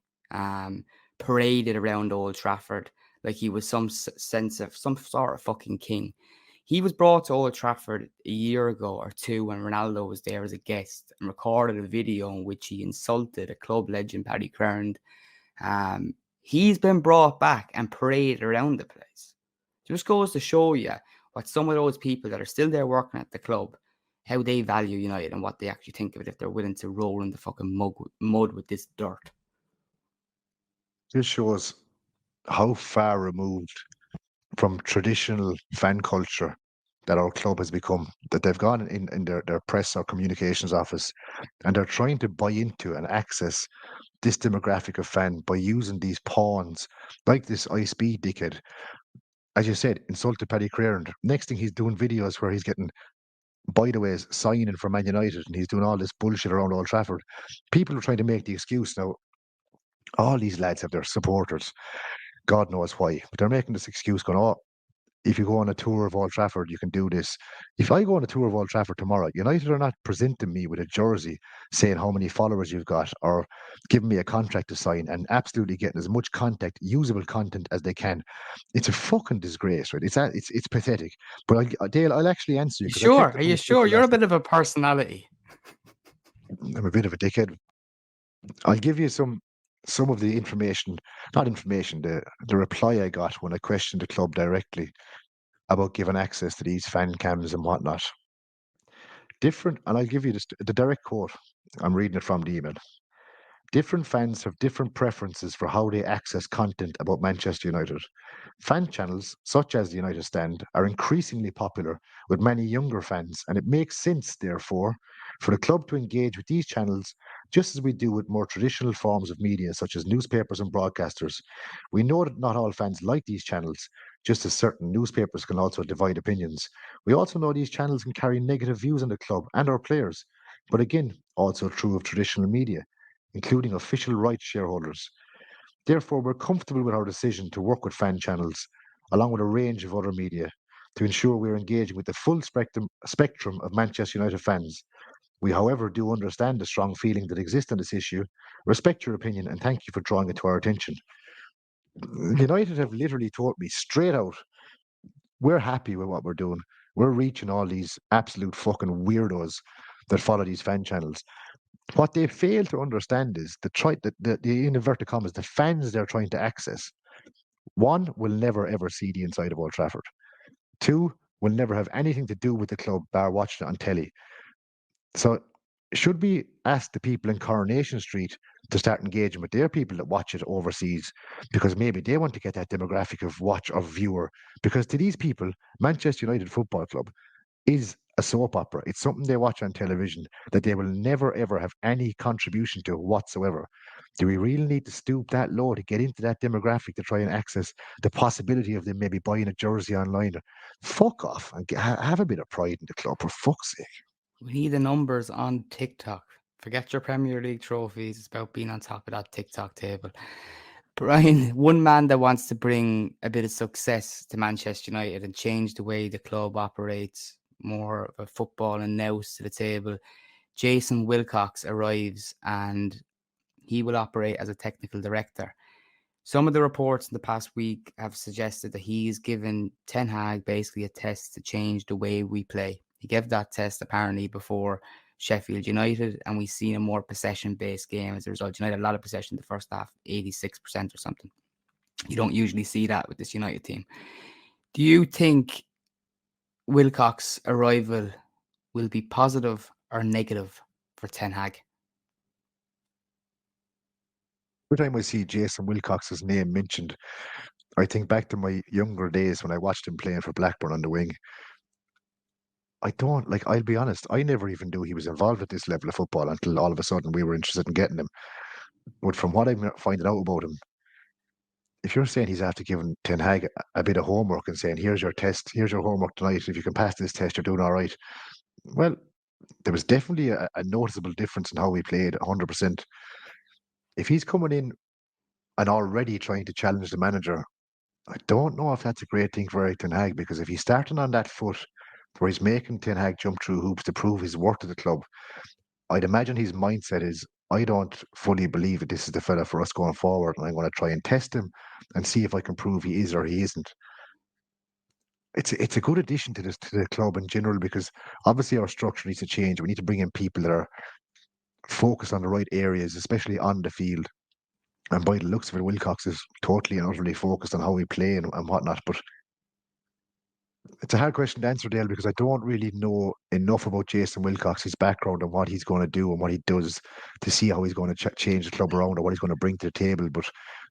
paraded around Old Trafford like he was some sort of fucking king. He was brought to Old Trafford a year ago or two when Ronaldo was there as a guest and recorded a video in which he insulted a club legend, Paddy Crerand. He's been brought back and paraded around the place. Just goes to show you what some of those people that are still there working at the club, how they value United and what they actually think of it if they're willing to roll in the fucking mud with this dirt. This shows how far removed from traditional fan culture that our club has become, that they've gone in their press or communications office and they're trying to buy into and access this demographic of fan by using these pawns like this ISB dickhead. As you said, insulted Paddy Crerand. Next thing, he's doing videos where he's getting byways signing for Man United and he's doing all this bullshit around Old Trafford. People are trying to make the excuse now. All these lads have their supporters. God knows why. But they're making this excuse going, oh, if you go on a tour of Old Trafford, you can do this. If I go on a tour of Old Trafford tomorrow, United are not presenting me with a jersey saying how many followers you've got or giving me a contract to sign and absolutely getting as much usable content as they can. It's a fucking disgrace, right? It's pathetic. But Dale, I'll actually answer you. Sure? Are you sure? You're a bit of a personality. I'm a bit of a dickhead. I'll give you some of the information, the reply I got when I questioned the club directly about giving access to these fan cams and whatnot. And I'll give you the direct quote. I'm reading it from the email. Different fans have different preferences for how they access content about Manchester United. Fan channels, such as the United Stand, are increasingly popular with many younger fans, and it makes sense, therefore, For the club to engage with these channels, just as we do with more traditional forms of media, such as newspapers and broadcasters. We know that not all fans like these channels, just as certain newspapers can also divide opinions. We also know these channels can carry negative views on the club and our players, but again, also true of traditional media, including official rights shareholders. Therefore, we're comfortable with our decision to work with fan channels, along with a range of other media, to ensure we're engaging with the full spectrum of Manchester United fans. We, however, do understand the strong feeling that exists on this issue, respect your opinion, and thank you for drawing it to our attention. United have literally told me straight out, we're happy with what we're doing. We're reaching all these absolute fucking weirdos that follow these fan channels. What they fail to understand is the in inverted commas, the fans they're trying to access. One, will never ever see the inside of Old Trafford. Two, will never have anything to do with the club bar watching it on telly. So should we ask the people in Coronation Street to start engaging with their people that watch it overseas, because maybe they want to get that demographic of watch or viewer? Because to these people, Manchester United Football Club is a soap opera. It's something they watch on television that they will never ever have any contribution to whatsoever. Do we really need to stoop that low to get into that demographic to try and access the possibility of them maybe buying a jersey online? Fuck off and have a bit of pride in the club, for fuck's sake. We need the numbers on TikTok. Forget your Premier League trophies. It's about being on top of that TikTok table. Brian, one man that wants to bring a bit of success to Manchester United and change the way the club operates, more of a football and nous to the table. Jason Wilcox arrives and he will operate as a technical director. Some of the reports in the past week have suggested that he's given Ten Hag basically a test to change the way we play. He gave that test apparently before Sheffield United, and we've seen a more possession-based game as a result. United had a lot of possession in the first half, 86% or something. You don't usually see that with this United team. Do you think Wilcox's arrival will be positive or negative for Ten Hag? Every time I see Jason Wilcox's name mentioned, I think back to my younger days when I watched him playing for Blackburn on the wing. I'll be honest, I never even knew he was involved at this level of football until all of a sudden we were interested in getting him. But from what I'm finding out about him, if you're saying he's after giving Ten Hag a bit of homework and saying, here's your test, here's your homework tonight, if you can pass this test, you're doing all right. Well, there was definitely a noticeable difference in how we played, 100%. If he's coming in and already trying to challenge the manager, I don't know if that's a great thing for Eric Ten Hag, because if he's starting on that foot where he's making Ten Hag jump through hoops to prove his worth to the club, I'd imagine his mindset is, I don't fully believe that this is the fella for us going forward, and I'm going to try and test him and see if I can prove he is or he isn't. It's a good addition to the club in general, because obviously our structure needs to change. We need to bring in people that are focused on the right areas, especially on the field. And by the looks of it, Wilcox is totally and utterly focused on how we play and whatnot. But it's a hard question to answer, Dale, because I don't really know enough about Jason Wilcox, his background and what he's going to do and what he does, to see how he's going to change the club around or what he's going to bring to the table. But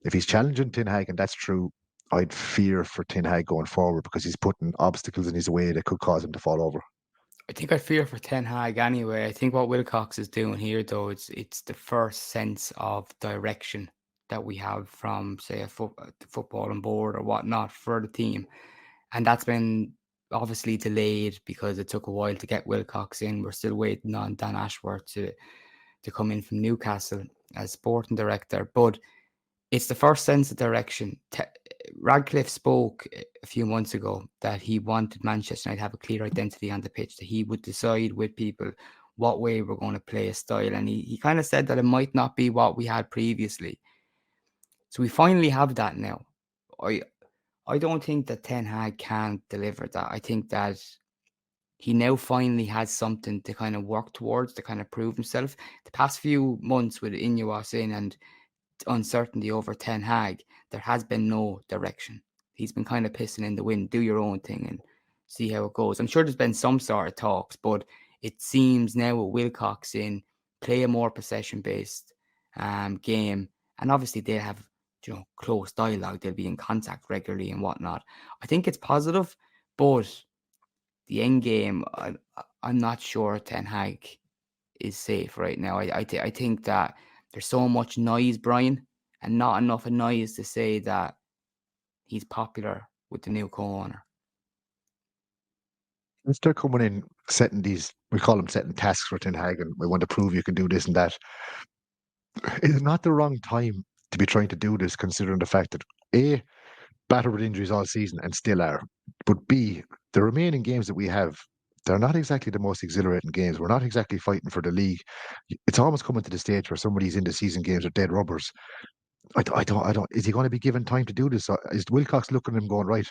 if he's challenging Ten Hag, and that's true, I'd fear for Ten Hag going forward, because he's putting obstacles in his way that could cause him to fall over. I think I fear for Ten Hag anyway. I think what Wilcox is doing here, though, it's the first sense of direction that we have from, say, the footballing board or whatnot for the team. And that's been obviously delayed because it took a while to get Wilcox in. We're still waiting on Dan Ashworth to come in from Newcastle as sporting director. But it's the first sense of direction. Radcliffe spoke a few months ago that he wanted Manchester United to have a clear identity on the pitch, that he would decide with people what way we're going to play a style. And he kind of said that it might not be what we had previously. So we finally have that now. I don't think that Ten Hag can deliver that. I think that he now finally has something to kind of work towards, to kind of prove himself. The past few months with Ineos in and uncertainty over Ten Hag, there has been no direction. He's been kind of pissing in the wind, do your own thing and see how it goes. I'm sure there's been some sort of talks, but it seems now with Wilcox in, play a more possession-based game, and obviously they have close dialogue, they'll be in contact regularly and whatnot. I think it's positive, but the end game, I'm not sure Ten Hag is safe right now. I think that there's so much noise, Brian, and not enough noise to say that he's popular with the new co-owner. If they're coming in setting these, we call them setting tasks for Ten Hag, and we want to prove you can do this and that. It's not the wrong time to be trying to do this, considering the fact that A, battled with injuries all season and still are, but B, the remaining games that we have, they're not exactly the most exhilarating games. We're not exactly fighting for the league. It's almost coming to the stage where some of these in-the-season games are dead rubbers. I don't. Is he going to be given time to do this? Is Wilcox looking at him going, right,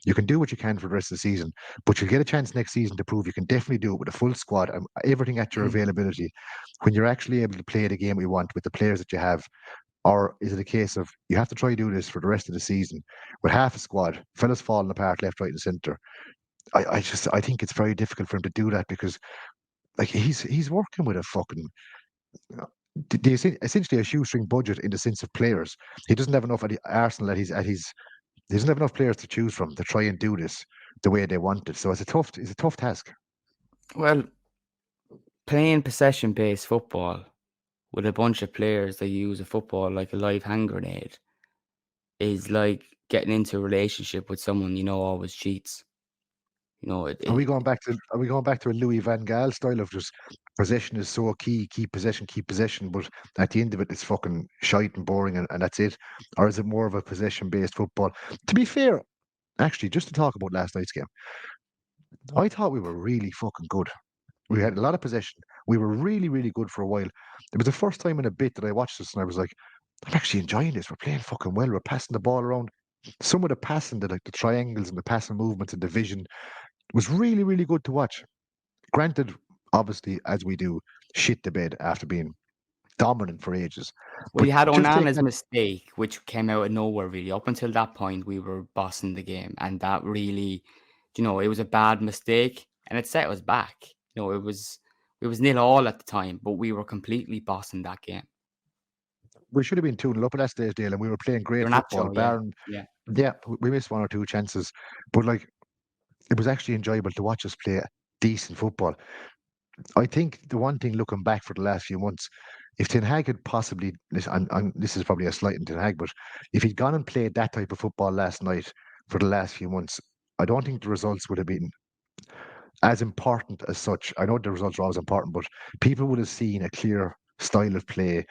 you can do what you can for the rest of the season, but you'll get a chance next season to prove you can definitely do it with a full squad and everything at your availability when you're actually able to play the game we want with the players that you have? Or is it a case of you have to try to do this for the rest of the season with half a squad, fellas falling apart left, right, and centre? I think it's very difficult for him to do that because like he's working with a fucking essentially a shoestring budget in the sense of players. He doesn't have enough at Arsenal he doesn't have enough players to choose from to try and do this the way they want it. So it's a tough task. Well, playing possession-based football with a bunch of players that use a football like a live hand grenade is like getting into a relationship with someone you know always cheats. You know, Are we going back to a Louis Van Gaal style of just possession is so key, keep possession, but at the end of it it's fucking shite and boring and that's it? Or is it more of a possession based football? To be fair, actually, just to talk about last night's game, I thought we were really fucking good. We had a lot of possession. We were really, really good for a while. It was the first time in a bit that I watched this and I was like, I'm actually enjoying this. We're playing fucking well. We're passing the ball around. Some of the passing, the triangles and the passing movements and the vision was really, really good to watch. Granted, obviously, as we do, shit the bed after being dominant for ages. Well, But you had just take Onana's that, mistake, which came out of nowhere, really. Up until that point, we were bossing the game, and that really, it was a bad mistake, and it set us back. It was 0-0 at the time, but we were completely bossing that game. we should have been 2-0 up at that stage, Dale, and we were playing great football. Garnacho, yeah, Barron, yeah. yeah, we missed one or two chances, but like it was actually enjoyable to watch us play decent football. I think the one thing looking back for the last few months, if Ten Hag had possibly, this is probably a slight in Ten Hag, but if he'd gone and played that type of football last night for the last few months, I don't think the results would have been as important as such. I know the results are always important, but people would have seen a clear style of play,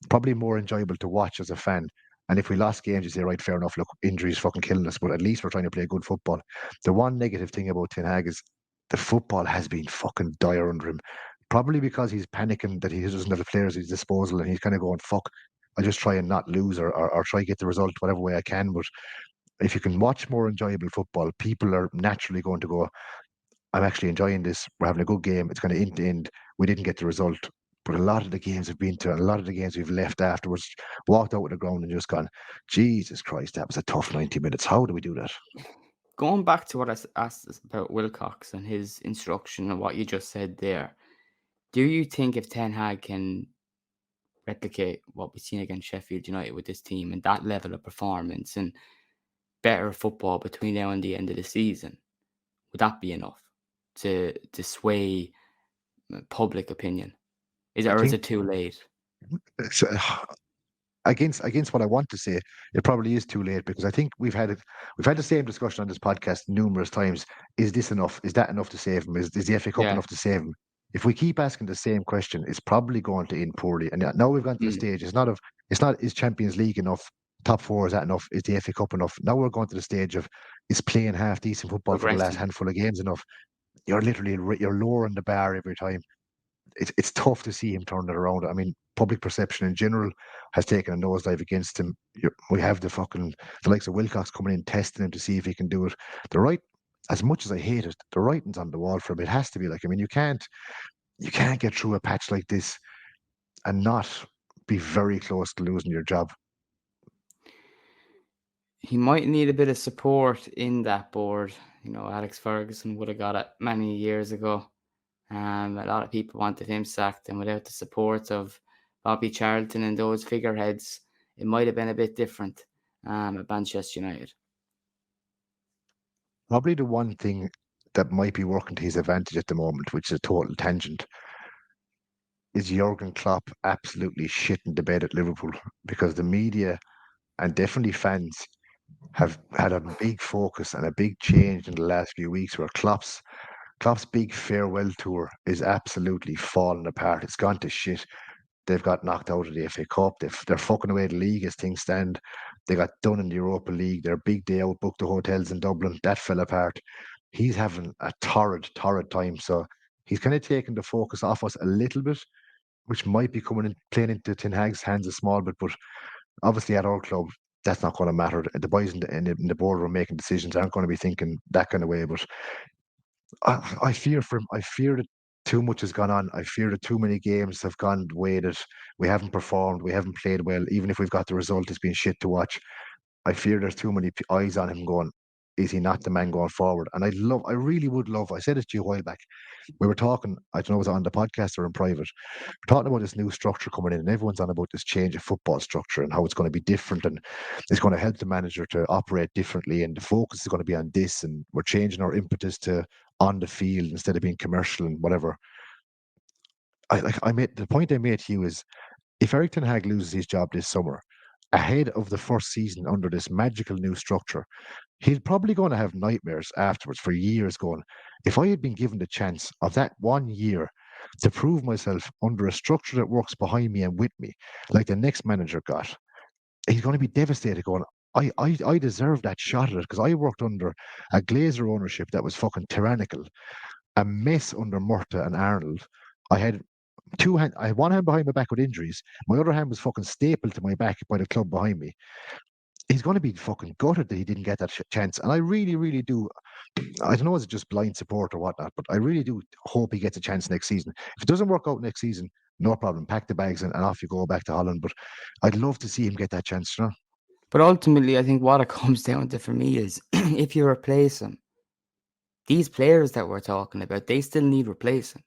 probably more enjoyable to watch as a fan. And if we lost games, you say, right, fair enough, look, injuries fucking killing us, but at least we're trying to play good football. The one negative thing about Ten Hag is the football has been fucking dire under him. Probably because he's panicking that he doesn't have the players at his disposal and he's kind of going, fuck, I'll just try and not lose or try to get the result whatever way I can. But if you can watch more enjoyable football, people are naturally going to go, I'm actually enjoying this. We're having a good game. It's going to end to end. We didn't get the result. But a lot of the games we've been to, and a lot of the games we've left afterwards, walked out with the ground and just gone, Jesus Christ, that was a tough 90 minutes. How do we do that? Going back to what I asked us about Wilcox and his instruction and what you just said there, do you think if Ten Hag can replicate what we've seen against Sheffield United with this team and that level of performance and better football between now and the end of the season, would that be enough to sway public opinion? Is it too late? So, against what I want to say, it probably is too late because I think we've had the same discussion on this podcast numerous times. Is this enough? Is that enough to save him? Is the FA Cup Yeah. enough to save him? If we keep asking the same question, it's probably going to end poorly. And now we've gone to the stage. It's not is Champions League enough? Top four, is that enough? Is the FA Cup enough? Now we're going to the stage of is playing half decent football for the last handful of games enough? You're lowering the bar every time. It's tough to see him turn it around. I mean, public perception in general has taken a nosedive against him. We have the likes of Wilcox coming in, testing him to see if he can do it. As much as I hate it, the writing's on the wall for him. It has to be like, I mean, you can't get through a patch like this and not be very close to losing your job. He might need a bit of support in that board. Alex Ferguson would have got it many years ago. A lot of people wanted him sacked, and without the support of Bobby Charlton and those figureheads, it might have been a bit different at Manchester United. Probably the one thing that might be working to his advantage at the moment, which is a total tangent. is Jurgen Klopp absolutely shitting the bed at Liverpool, because the media and definitely fans have had a big focus and a big change in the last few weeks, where Klopp's big farewell tour is absolutely falling apart. It's gone to shit. They've got knocked out of the FA Cup. They're fucking away the league as things stand. They got done in the Europa League. Their big day out booked the hotels in Dublin. That fell apart. He's having a torrid time. So he's kind of taking the focus off us a little bit, which might be coming in, playing into Ten Hag's hands a small bit. But obviously at our club, that's not going to matter. The boys in the boardroom making decisions aren't going to be thinking that kind of way. But I fear for him. I fear that too much has gone on. I fear that too many games have gone the way that we haven't performed, we haven't played well. Even if we've got the result, it's been shit to watch. I fear there's too many eyes on him going, is he not the man going forward? And I really would love, I said it to you a while back. We were talking, I don't know, was it on the podcast or in private? We're talking about this new structure coming in, and everyone's on about this change of football structure and how it's going to be different, and it's going to help the manager to operate differently. And the focus is going to be on this, and we're changing our impetus to on the field instead of being commercial and whatever. I made the point I made to you is, if Eric Ten Hag loses his job this summer, ahead of the first season under this magical new structure, he's probably going to have nightmares afterwards for years going, if I had been given the chance of that 1 year to prove myself under a structure that works behind me and with me, like the next manager got, he's going to be devastated going, I deserve that shot at it, because I worked under a Glazer ownership that was fucking tyrannical, a mess under Murta and Arnold. I had I had one hand behind my back with injuries. My other hand was fucking stapled to my back by the club behind me. He's going to be fucking gutted that he didn't get that chance. And I really, really do. I don't know, is it just blind support or whatnot, but I really do hope he gets a chance next season. If it doesn't work out next season, no problem. Pack the bags and off you go back to Holland. But I'd love to see him get that chance, you know? But ultimately, I think what it comes down to for me is if you replace him, these players that we're talking about, they still need replacing.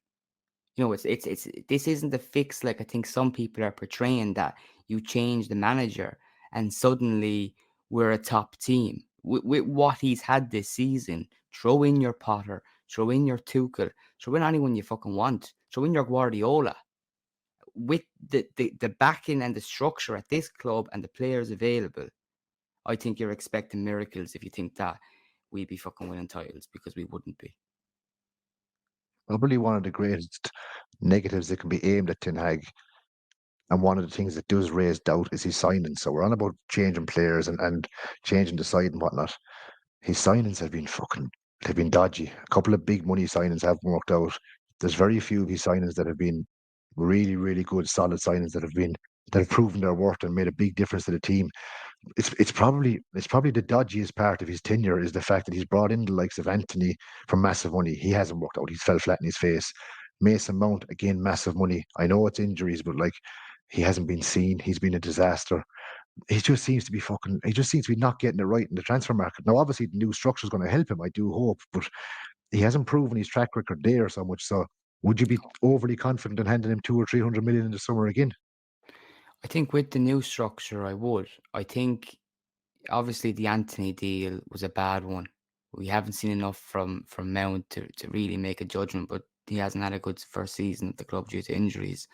You know, it's this isn't a fix like I think some people are portraying, that you change the manager and suddenly we're a top team. With what he's had this season, throw in your Potter, throw in your Tuchel, throw in anyone you fucking want, throw in your Guardiola. With the backing and the structure at this club and the players available, I think you're expecting miracles if you think that we'd be fucking winning titles, because we wouldn't be. Probably one of the greatest negatives that can be aimed at Ten Hag, and one of the things that does raise doubt, is his signings. So we're on about changing players and changing the side and whatnot. His signings have been they've been dodgy. A couple of big money signings haven't worked out. There's very few of his signings that have been really, really good, solid signings that have proven their worth and made a big difference to the team. It's probably the dodgiest part of his tenure, is the fact that he's brought in the likes of Anthony for massive money. He hasn't worked out. He's fell flat in his face. Mason Mount, again, massive money. I know it's injuries, but like, he hasn't been seen. He's been a disaster. He just seems to be not getting it right in the transfer market. Now, obviously, the new structure is going to help him, I do hope, but he hasn't proven his track record there so much. So would you be overly confident in handing him 200 or 300 million in the summer again? I think with the new structure, I would. I think obviously the Anthony deal was a bad one. We haven't seen enough from Mount to really make a judgment, but he hasn't had a good first season at the club due to injuries.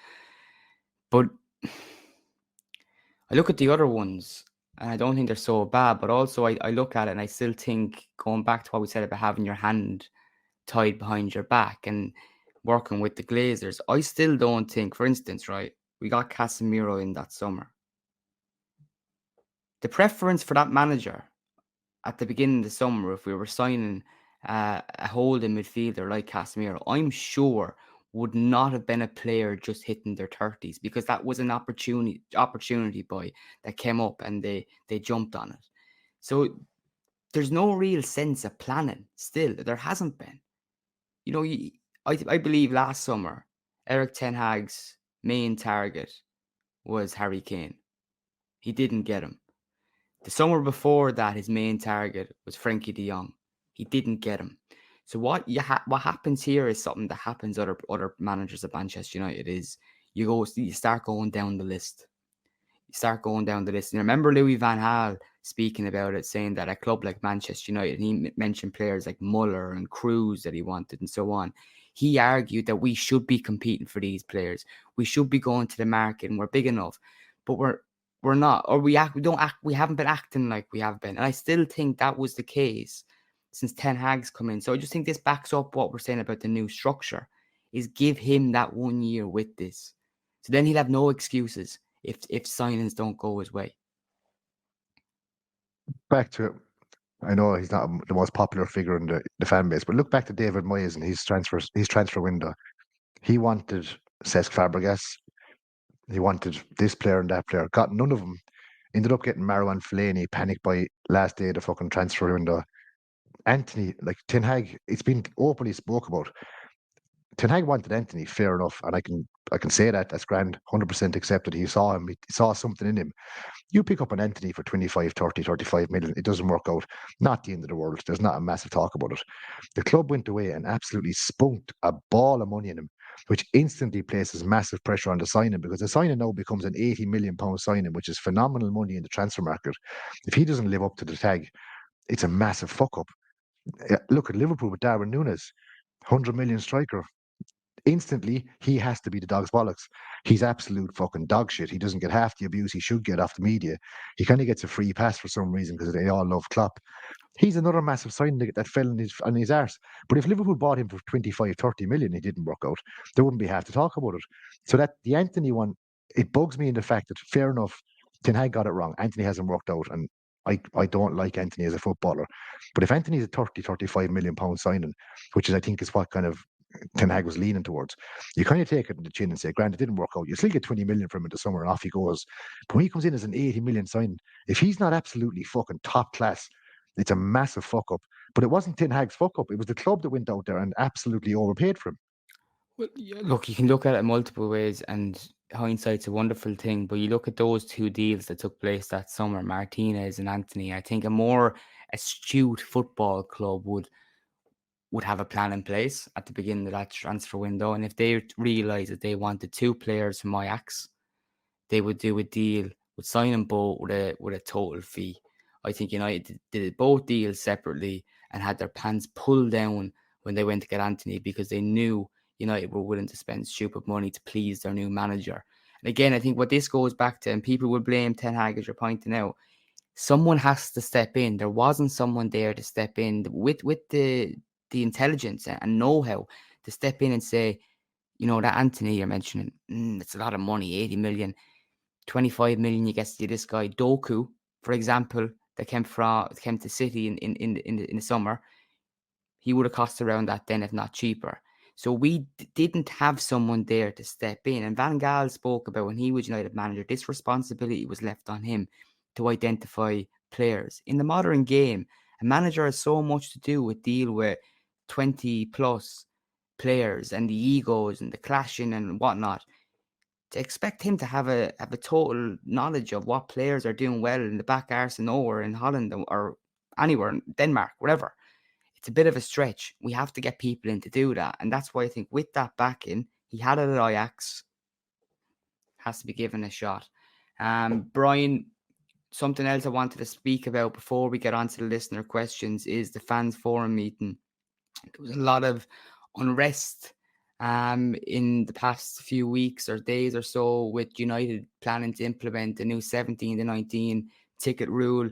But I look at the other ones and I don't think they're so bad, but also I look at it and I still think, going back to what we said about having your hand tied behind your back and working with the Glazers, I still don't think, for instance, right, we got Casemiro in that summer. The preference for that manager at the beginning of the summer, if we were signing a holding midfielder like Casemiro, I'm sure would not have been a player just hitting their 30s, because that was an opportunity boy that came up and they jumped on it. So there's no real sense of planning still. There hasn't been. You know, I believe last summer, Eric Ten Hag's main target was Harry Kane. He didn't get him. The summer before that, his main target was Frankie de Jong. He didn't get him. So what happens here is something that happens other managers at Manchester United, is you start going down the list. You start going down the list. And I remember Louis van Gaal speaking about it, saying that a club like Manchester United, he mentioned players like Muller and Cruz that he wanted and so on. he argued that we should be competing for these players. We should be going to the market and we're big enough, but we're not, or we haven't been acting like we have been. And I still think that was the case since Ten Hag's come in. So I just think this backs up what we're saying about the new structure, is give him that 1 year with this. So then he'll have no excuses if signings don't go his way. Back to it. I know he's not the most popular figure in the fan base, but look back to David Moyes and his transfer window. He wanted Cesc Fabregas. He wanted this player and that player. Got none of them. Ended up getting Marouane Fellaini, panicked by last day of the fucking transfer window. Anthony, like Ten Hag, it's been openly spoke about. Ten Hag wanted Anthony, fair enough, and I can say that that's grand, 100% accepted. He saw him, he saw something in him. You pick up an Anthony for 25, 30, 35 million, it doesn't work out. Not the end of the world. There's not a massive talk about it. The club went away and absolutely spunked a ball of money in him, which instantly places massive pressure on the signing, because the signing now becomes an £80 million signing, which is phenomenal money in the transfer market. If he doesn't live up to the tag, it's a massive fuck up. Look at Liverpool with Darwin Núñez, 100 million striker. Instantly, he has to be the dog's bollocks. He's absolute fucking dog shit. He doesn't get half the abuse he should get off the media. He kind of gets a free pass for some reason because they all love Klopp. He's another massive signing that fell on his arse. But if Liverpool bought him for 25, 30 million, it didn't work out. There wouldn't be half to talk about it. So that the Anthony one, it bugs me in the fact that, fair enough, Ten Hag got it wrong. Anthony hasn't worked out, and I don't like Anthony as a footballer. But if Anthony's a 30, 35 million pound signing, which is, I think, is what kind of Ten Hag was leaning towards, you kind of take it in the chin and say, "Grant, it didn't work out. You still get 20 million from him in the summer, and off he goes." But when he comes in as an 80 million sign, if he's not absolutely fucking top class, it's a massive fuck up. But it wasn't Ten Hag's fuck up. It was the club that went out there and absolutely overpaid for him. Well, yeah, look, you can look at it multiple ways, and hindsight's a wonderful thing. But you look at those two deals that took place that summer, Martinez and Anthony. I think a more astute football club would have a plan in place at the beginning of that transfer window. And if they realised that they wanted two players from Ajax, they would do a deal, would sign them both with a total fee. I think United did both deals separately and had their pants pulled down when they went to get Anthony, because they knew United were willing to spend stupid money to please their new manager. And again, I think what this goes back to, and people will blame Ten Hag, as you're pointing out, someone has to step in. There wasn't someone there to step in with the intelligence and know-how to step in and say, that Anthony you're mentioning, it's a lot of money, 80 million, 25 million you get to this guy. Doku, for example, that came to City in the summer, he would have cost around that then, if not cheaper. So we didn't have someone there to step in. And Van Gaal spoke about, when he was United manager, this responsibility was left on him to identify players. In the modern game, a manager has so much to do with deal with 20 plus players and the egos and the clashing and whatnot. To expect him to have a total knowledge of what players are doing well in the back arse and nowhere in Holland or anywhere in Denmark, whatever, it's a bit of a stretch. We have to get people in to do that. And that's why I think with that backing, he had it at Ajax, has to be given a shot. Brian, something else I wanted to speak about before we get on to the listener questions is the fans forum meeting. There was a lot of unrest in the past few weeks or days or so, with United planning to implement the new 17 to 19 ticket rule.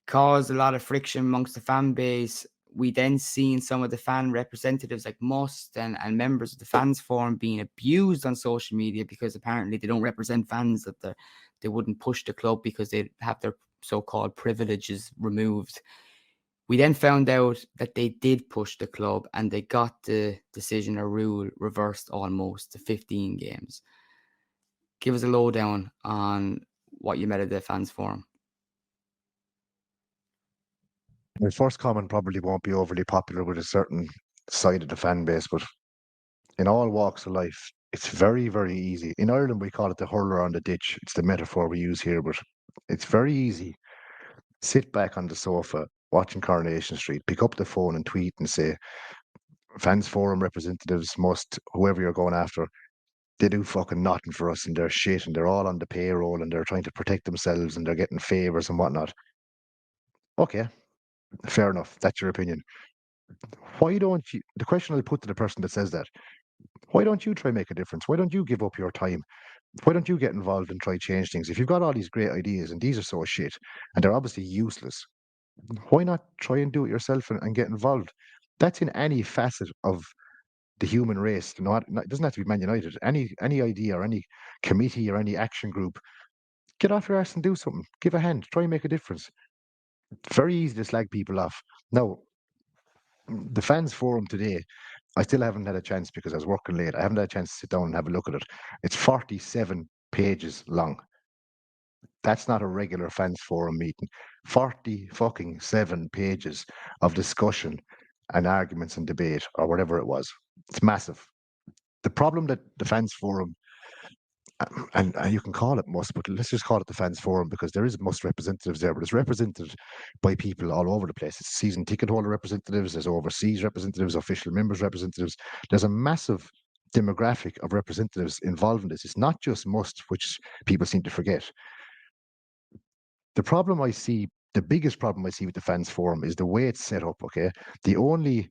Caused a lot of friction amongst the fan base. We then seen some of the fan representatives like Must and members of the fans forum being abused on social media because apparently they don't represent fans, that they wouldn't push the club because they have their so-called privileges removed. We then found out that they did push the club and they got the decision or rule reversed almost to 15 games. Give us a lowdown on what you met at the fans forum. My first comment probably won't be overly popular with a certain side of the fan base, but in all walks of life, it's very, very easy. In Ireland, we call it the hurler on the ditch. It's the metaphor we use here, but it's very easy. Sit back on the sofa watching Coronation Street, pick up the phone and tweet and say, fans forum representatives Must, whoever you're going after, they do fucking nothing for us and they're shit and they're all on the payroll and they're trying to protect themselves and they're getting favours and whatnot. Okay, fair enough. That's your opinion. Why don't you? The question I'll put to the person that says that: why don't you try make a difference? Why don't you give up your time? Why don't you get involved and try change things? If you've got all these great ideas and these are so shit and they're obviously useless, why not try and do it yourself and get involved? That's in any facet of the human race. It doesn't have to be Man United. Any idea or any committee or any action group, get off your arse and do something. Give a hand. Try and make a difference. Very easy to slag people off. Now, the fans forum today, I still haven't had a chance because I was working late. I haven't had a chance to sit down and have a look at it. It's 47 pages long. That's not a regular fans forum meeting. 40 fucking 7 pages of discussion and arguments and debate or whatever it was. It's massive. The problem that the fans forum, and you can call it must, but let's just call it the fans forum because there is must representatives there, but it's represented by people all over the place. It's season ticket holder representatives, there's overseas representatives, official members representatives. There's a massive demographic of representatives involved in this. It's not just must, which people seem to forget. The problem I see, the biggest problem I see with the fans forum is the way it's set up. Okay, the only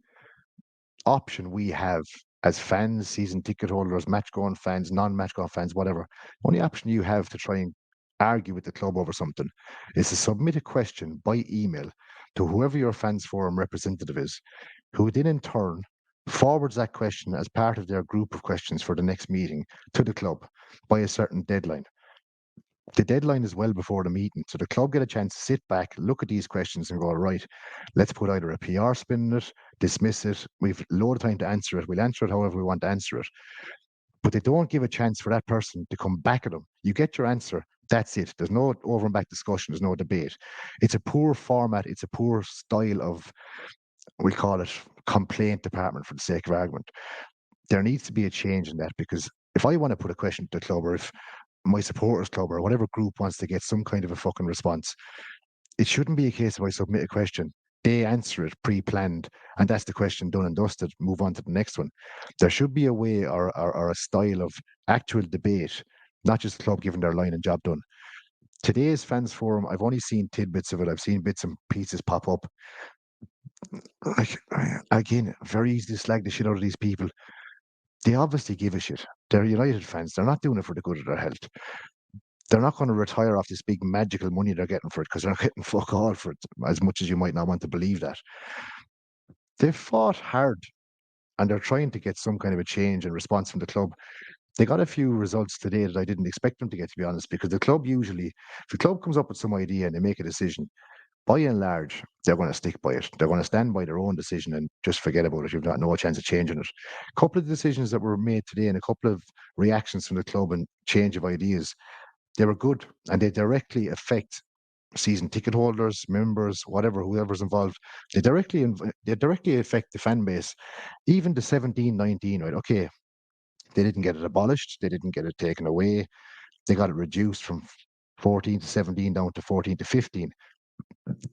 option we have as fans, season ticket holders, match going fans, non-match going fans, whatever, only option you have to try and argue with the club over something is to submit a question by email to whoever your fans forum representative is, who then in turn forwards that question as part of their group of questions for the next meeting to the club by a certain deadline. The deadline is well before the meeting, so the club get a chance to sit back, look at these questions and go, right, let's put either a PR spin in it, dismiss it, we've a load of time to answer it, we'll answer it however we want to answer it. But they don't give a chance for that person to come back at them. You get your answer, that's it. There's no over and back discussion, there's no debate. It's a poor format, it's a poor style of, we call it complaint department for the sake of argument. There needs to be a change in that, because if I want to put a question to the club, or if my supporters club or whatever group wants to get some kind of a fucking response, it shouldn't be a case of I submit a question, they answer it pre-planned, and that's the question done and dusted, move on to the next one. There should be a way or a style of actual debate, not just the club giving their line and job done. Today's fans forum, I've only seen tidbits of it. I've seen bits and pieces pop up. Again, very easy to slag the shit out of these people. They obviously give a shit. They're United fans. They're not doing it for the good of their health. They're not going to retire off this big magical money they're getting for it, because they're not getting fuck all for it, as much as you might not want to believe that. They've fought hard and they're trying to get some kind of a change and response from the club. They got a few results today that I didn't expect them to get, to be honest, because the club usually, if the club comes up with some idea and they make a decision, by and large, they're going to stick by it. They're going to stand by their own decision and just forget about it. You've got no chance of changing it. A couple of decisions that were made today and a couple of reactions from the club and change of ideas, they were good, and they directly affect season ticket holders, members, whatever, whoever's involved. They directly affect the fan base, even the 17-19, right? Okay, they didn't get it abolished, they didn't get it taken away, they got it reduced from 14 to 17 down to 14 to 15.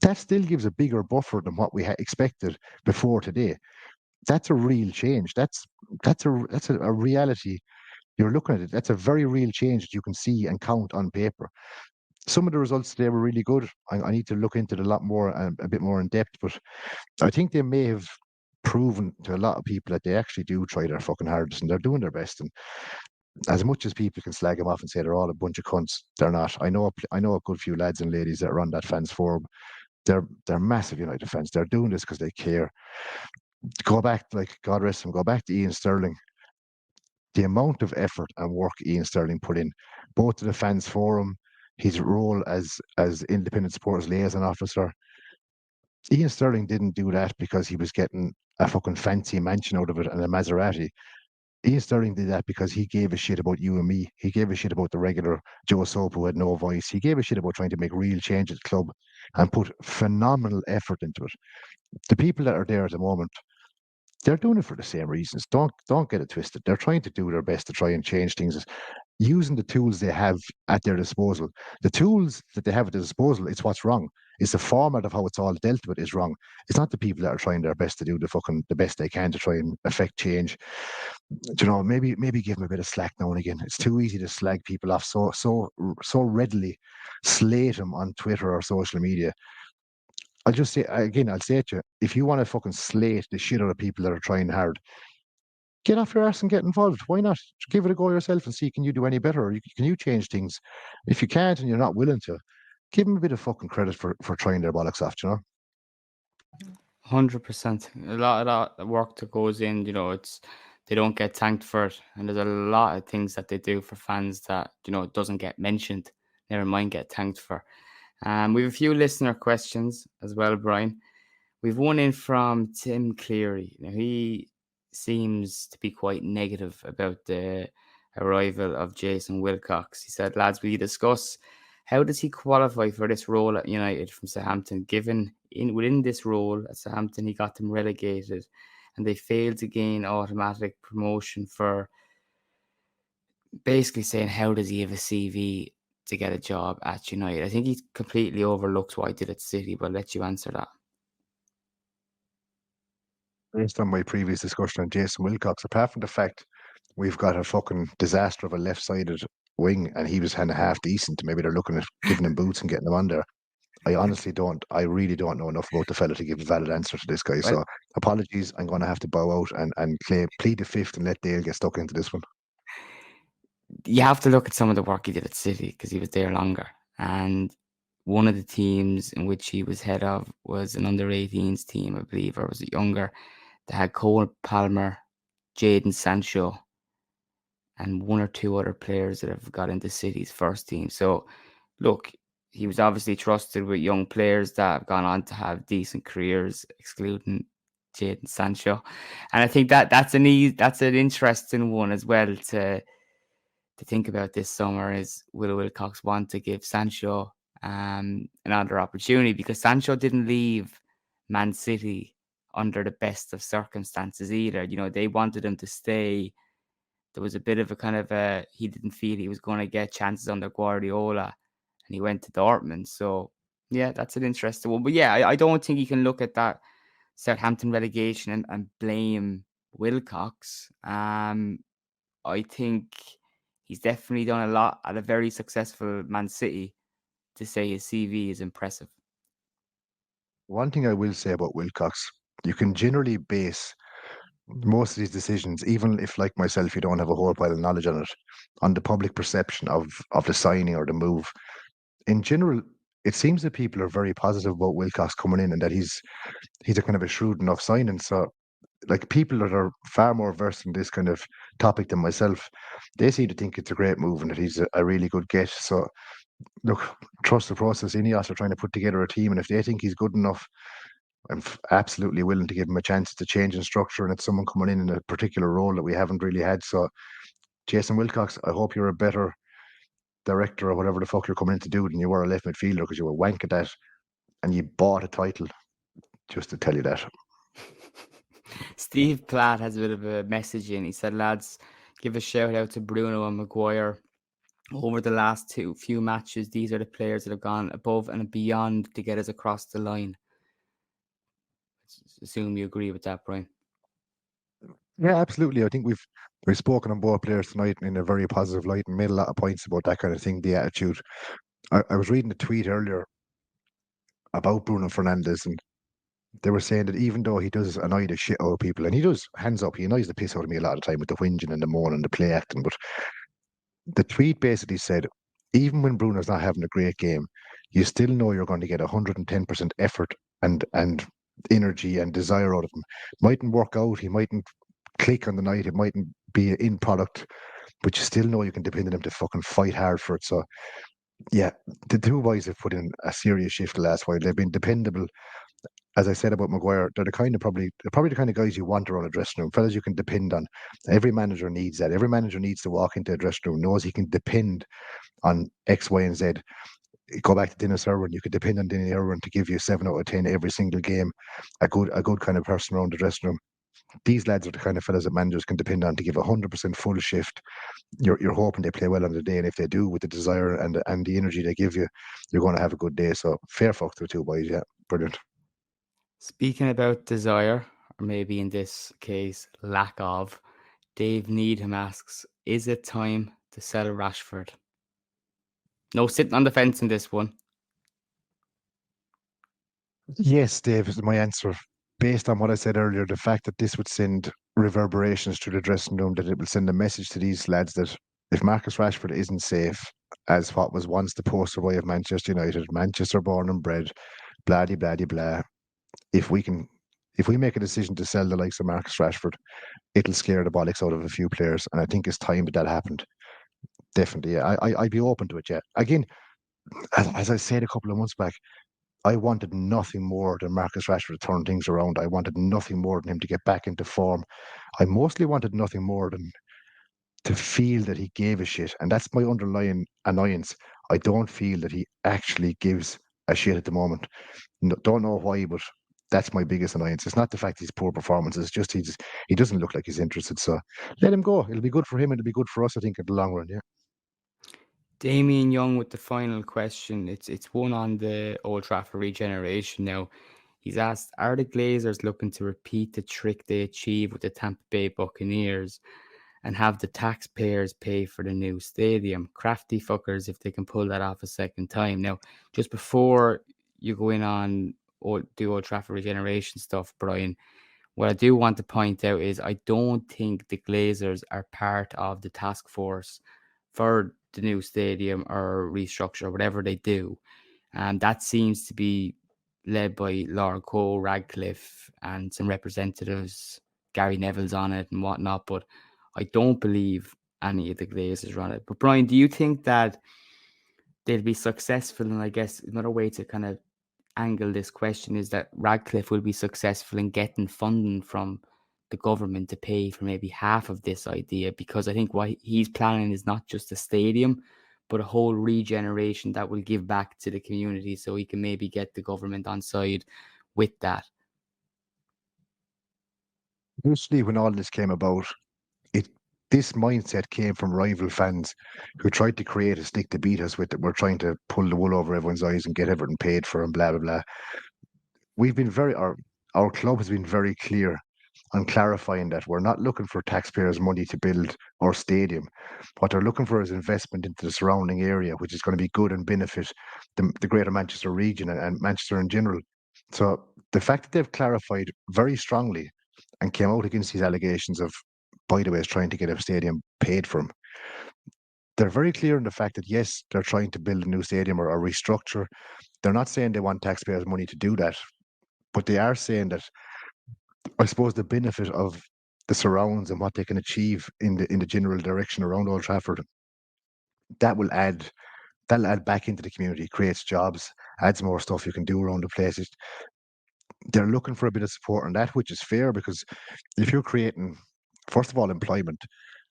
That still gives a bigger buffer than what we had expected before today. That's a real change. That's a reality. You're looking at it. That's a very real change that you can see and count on paper. Some of the results today were really good. I need to look into it a lot more and a bit more in depth, but I think they may have proven to a lot of people that they actually do try their fucking hardest and they're doing their best. And as much as people can slag them off and say they're all a bunch of cunts, they're not. I know a good few lads and ladies that run that fans forum. They're massive United fans. They're doing this because they care. Go back, like God rest him, go back to Ian Sterling. The amount of effort and work Ian Sterling put in, both to the fans forum, his role as independent supporters liaison officer. Ian Sterling didn't do that because he was getting a fucking fancy mansion out of it and a Maserati. Ian Sterling did that because he gave a shit about you and me. He gave a shit about the regular Joe Soap who had no voice. He gave a shit about trying to make real change at the club and put phenomenal effort into it. The people that are there at the moment, they're doing it for the same reasons. Don't get it twisted. They're trying to do their best to try and change things using the tools they have at their disposal. The tools that they have at their disposal, it's what's wrong. It's the format of how it's all dealt with is wrong. It's not the people that are trying their best to do the best they can to try and affect change. You know, maybe give them a bit of slack now and again. It's too easy to slag people off so readily, slate them on Twitter or social media. I'll just say again, I'll say it to you. If you want to fucking slate the shit out of people that are trying hard, get off your arse and get involved. Why not? Give it a go yourself and see, can you do any better? Or can you change things? If you can't and you're not willing to, give them a bit of fucking credit for trying their bollocks off, you know? 100%. A lot of work that goes in, they don't get thanked for it. And there's a lot of things that they do for fans that, doesn't get mentioned, never mind get thanked for. We have a few listener questions as well, Brian. We've one in from Tim Cleary. Now, he seems to be quite negative about the arrival of Jason Wilcox. He said, lads, will you discuss how does he qualify for this role at United from Southampton, given within this role at Southampton he got them relegated and they failed to gain automatic promotion, for basically saying how does he have a CV to get a job at United? I think he completely overlooks what he did at City, but I'll let you answer that. Based on my previous discussion on Jason Wilcox, apart from the fact we've got a fucking disaster of a left-sided wing and he was kind of half decent, maybe they're looking at giving him boots and getting him on there. I really don't know enough about the fella to give a valid answer to this guy. So apologies, I'm going to have to bow out and plead the fifth and let Dale get stuck into this one. You have to look at some of the work he did at City because he was there longer. And one of the teams in which he was head of was an under-18s team, I believe, or was it younger? They had Cole Palmer, Jadon Sancho, and one or two other players that have got into City's first team. So, look, he was obviously trusted with young players that have gone on to have decent careers, excluding Jadon Sancho. And I think that's an interesting one as well to think about this summer. Is will Wilcox want to give Sancho another opportunity? Because Sancho didn't leave Man City under the best of circumstances either. They wanted him to stay. There was a bit of a kind of he didn't feel he was going to get chances under Guardiola, and he went to Dortmund. So, yeah, that's an interesting one. But yeah, I don't think you can look at that Southampton relegation and blame Wilcox. I think he's definitely done a lot at a very successful Man City to say his CV is impressive. One thing I will say about Wilcox, you can generally base most of these decisions, even if, like myself, you don't have a whole pile of knowledge on it, on the public perception of the signing or the move. In general, it seems that people are very positive about Wilcox coming in and that he's a kind of a shrewd enough signing. So, like, people that are far more versed in this kind of topic than myself, they seem to think it's a great move and that he's a really good get. So, look, trust the process. Ineos are trying to put together a team, and if they think he's good enough, I'm absolutely willing to give him a chance to change in structure, and it's someone coming in a particular role that we haven't really had. So, Jason Wilcox, I hope you're a better director or whatever the fuck you're coming in to do than you were a left midfielder, because you were wank at that and you bought a title. Just to tell you that. Steve Platt has a bit of a message in. He said, lads, give a shout out to Bruno and Maguire. Over the last few matches, these are the players that have gone above and beyond to get us across the line. Assume you agree with that, Brian. Yeah, absolutely. I think we've spoken on both players tonight in a very positive light and made a lot of points about that kind of thing, the attitude. I was reading a tweet earlier about Bruno Fernandes, and they were saying that even though he does annoy the shit out of people, and he does, hands up, he annoys the piss out of me a lot of the time with the whinging and the moaning and the play acting, but the tweet basically said, even when Bruno's not having a great game, you still know you're going to get 110% effort and energy and desire out of him. Mightn't work out, he mightn't click on the night, it mightn't be an in product, but you still know you can depend on him to fucking fight hard for it. So, yeah, the two boys have put in a serious shift the last while. They've been dependable. As I said about Maguire, they're probably the kind of guys you want around a dressing room, fellas you can depend on. Every manager needs that. Every manager needs to walk into a dressing room, knows he can depend on X, Y, and Z. Go back to Dennis Irwin. You could depend on Dennis Irwin to give you 7 out of 10 every single game. A good kind of person around the dressing room. These lads are the kind of fellas that managers can depend on to give 100% full shift. You're hoping they play well on the day, and if they do, with the desire and the energy they give you, you're going to have a good day. So fair fuck to the two boys. Yeah, brilliant. Speaking about desire, or maybe in this case, lack of, Dave Needham asks, is it time to sell Rashford? No sitting on the fence in this one. Yes, Dave, is my answer. Based on what I said earlier, the fact that this would send reverberations through the dressing room, that it will send a message to these lads that if Marcus Rashford isn't safe, as what was once the poster boy of Manchester United, Manchester born and bred, blah de blah de blah. If we can, if we make a decision to sell the likes of Marcus Rashford, it'll scare the bollocks out of a few players, and I think it's time that happened. Definitely, yeah. I'd be open to it. Yeah. Again, as I said a couple of months back, I wanted nothing more than Marcus Rashford to turn things around. I wanted nothing more than him to get back into form. I mostly wanted nothing more than to feel that he gave a shit. And that's my underlying annoyance. I don't feel that he actually gives a shit at the moment. No, don't know why, but that's my biggest annoyance. It's not the fact he's poor performances, it's just he doesn't look like he's interested. So let him go. It'll be good for him and it'll be good for us, I think, in the long run. Yeah. Damien Young with the final question. It's one on the Old Trafford regeneration now. He's asked, are the Glazers looking to repeat the trick they achieved with the Tampa Bay Buccaneers and have the taxpayers pay for the new stadium? Crafty fuckers if they can pull that off a second time. Now, just before you go in on the Old Trafford regeneration stuff, Brian, what I do want to point out is I don't think the Glazers are part of the task force for the new stadium or restructure, whatever they do. And that seems to be led by Laura Cole, Radcliffe, and some representatives. Gary Neville's on it and whatnot, but I don't believe any of the Glazers are on it. But Brian, do you think that they'll be successful? And I guess another way to kind of angle this question is that Radcliffe will be successful in getting funding from the government to pay for maybe half of this idea, because I think what he's planning is not just a stadium, but a whole regeneration that will give back to the community, so he can maybe get the government on side with that. Initially, when all this came about, it this mindset came from rival fans who tried to create a stick to beat us with, that we're trying to pull the wool over everyone's eyes and get everything paid for and blah blah blah. We've been very our club has been very clear on clarifying that we're not looking for taxpayers' money to build our stadium. What they're looking for is investment into the surrounding area, which is going to be good and benefit the Greater Manchester region and Manchester in general. So the fact that they've clarified very strongly and came out against these allegations of, by the way, is trying to get a stadium paid for them. They're very clear in the fact that yes, they're trying to build a new stadium or restructure. They're not saying they want taxpayers' money to do that, but they are saying that I suppose the benefit of the surrounds and what they can achieve in the general direction around Old Trafford, that will add that'll add back into the community, creates jobs, adds more stuff you can do around the place. They're looking for a bit of support on that, which is fair because if you're creating, first of all, employment,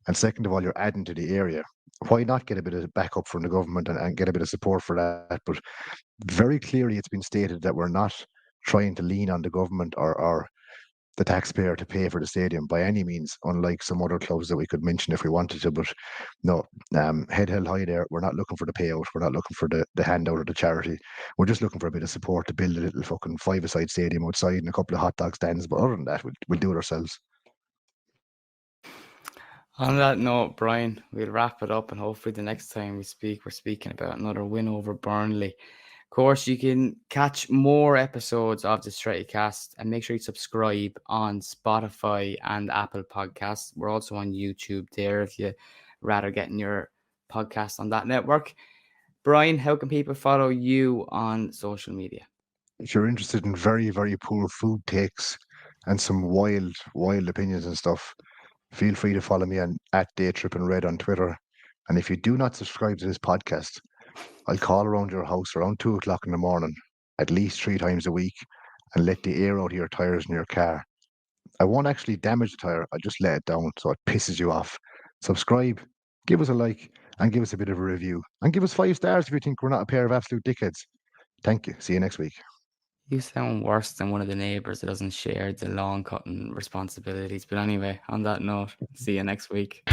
and second of all, you're adding to the area, why not get a bit of backup from the government and get a bit of support for that? But very clearly, it's been stated that we're not trying to lean on the government or the taxpayer to pay for the stadium by any means, unlike some other clubs that we could mention if we wanted to. But no, head held high there. We're not looking for the payout. We're not looking for the handout or the charity. We're just looking for a bit of support to build a little fucking five-a-side stadium outside and a couple of hot dog stands. But other than that, we'll do it ourselves. On that note, Brian, we'll wrap it up, and hopefully the next time we speak, we're speaking about another win over Burnley. Of course, you can catch more episodes of the Stretty Cast and make sure you subscribe on Spotify and Apple Podcasts. We're also on YouTube there if you rather getting your podcast on that network. Brian, how can people follow you on social media? If you're interested in very, very poor food takes and some wild, wild opinions and stuff, feel free to follow me on @DayTrippingRed on Twitter. And if you do not subscribe to this podcast, I'll call around your house around 2 o'clock in the morning, at least 3 times a week, and let the air out of your tires in your car. I won't actually damage the tire, I'll just let it down so it pisses you off. Subscribe, give us a like, and give us a bit of a review. And give us 5 stars if you think we're not a pair of absolute dickheads. Thank you. See you next week. You sound worse than one of the neighbours that doesn't share the lawn cutting responsibilities. But anyway, on that note, see you next week.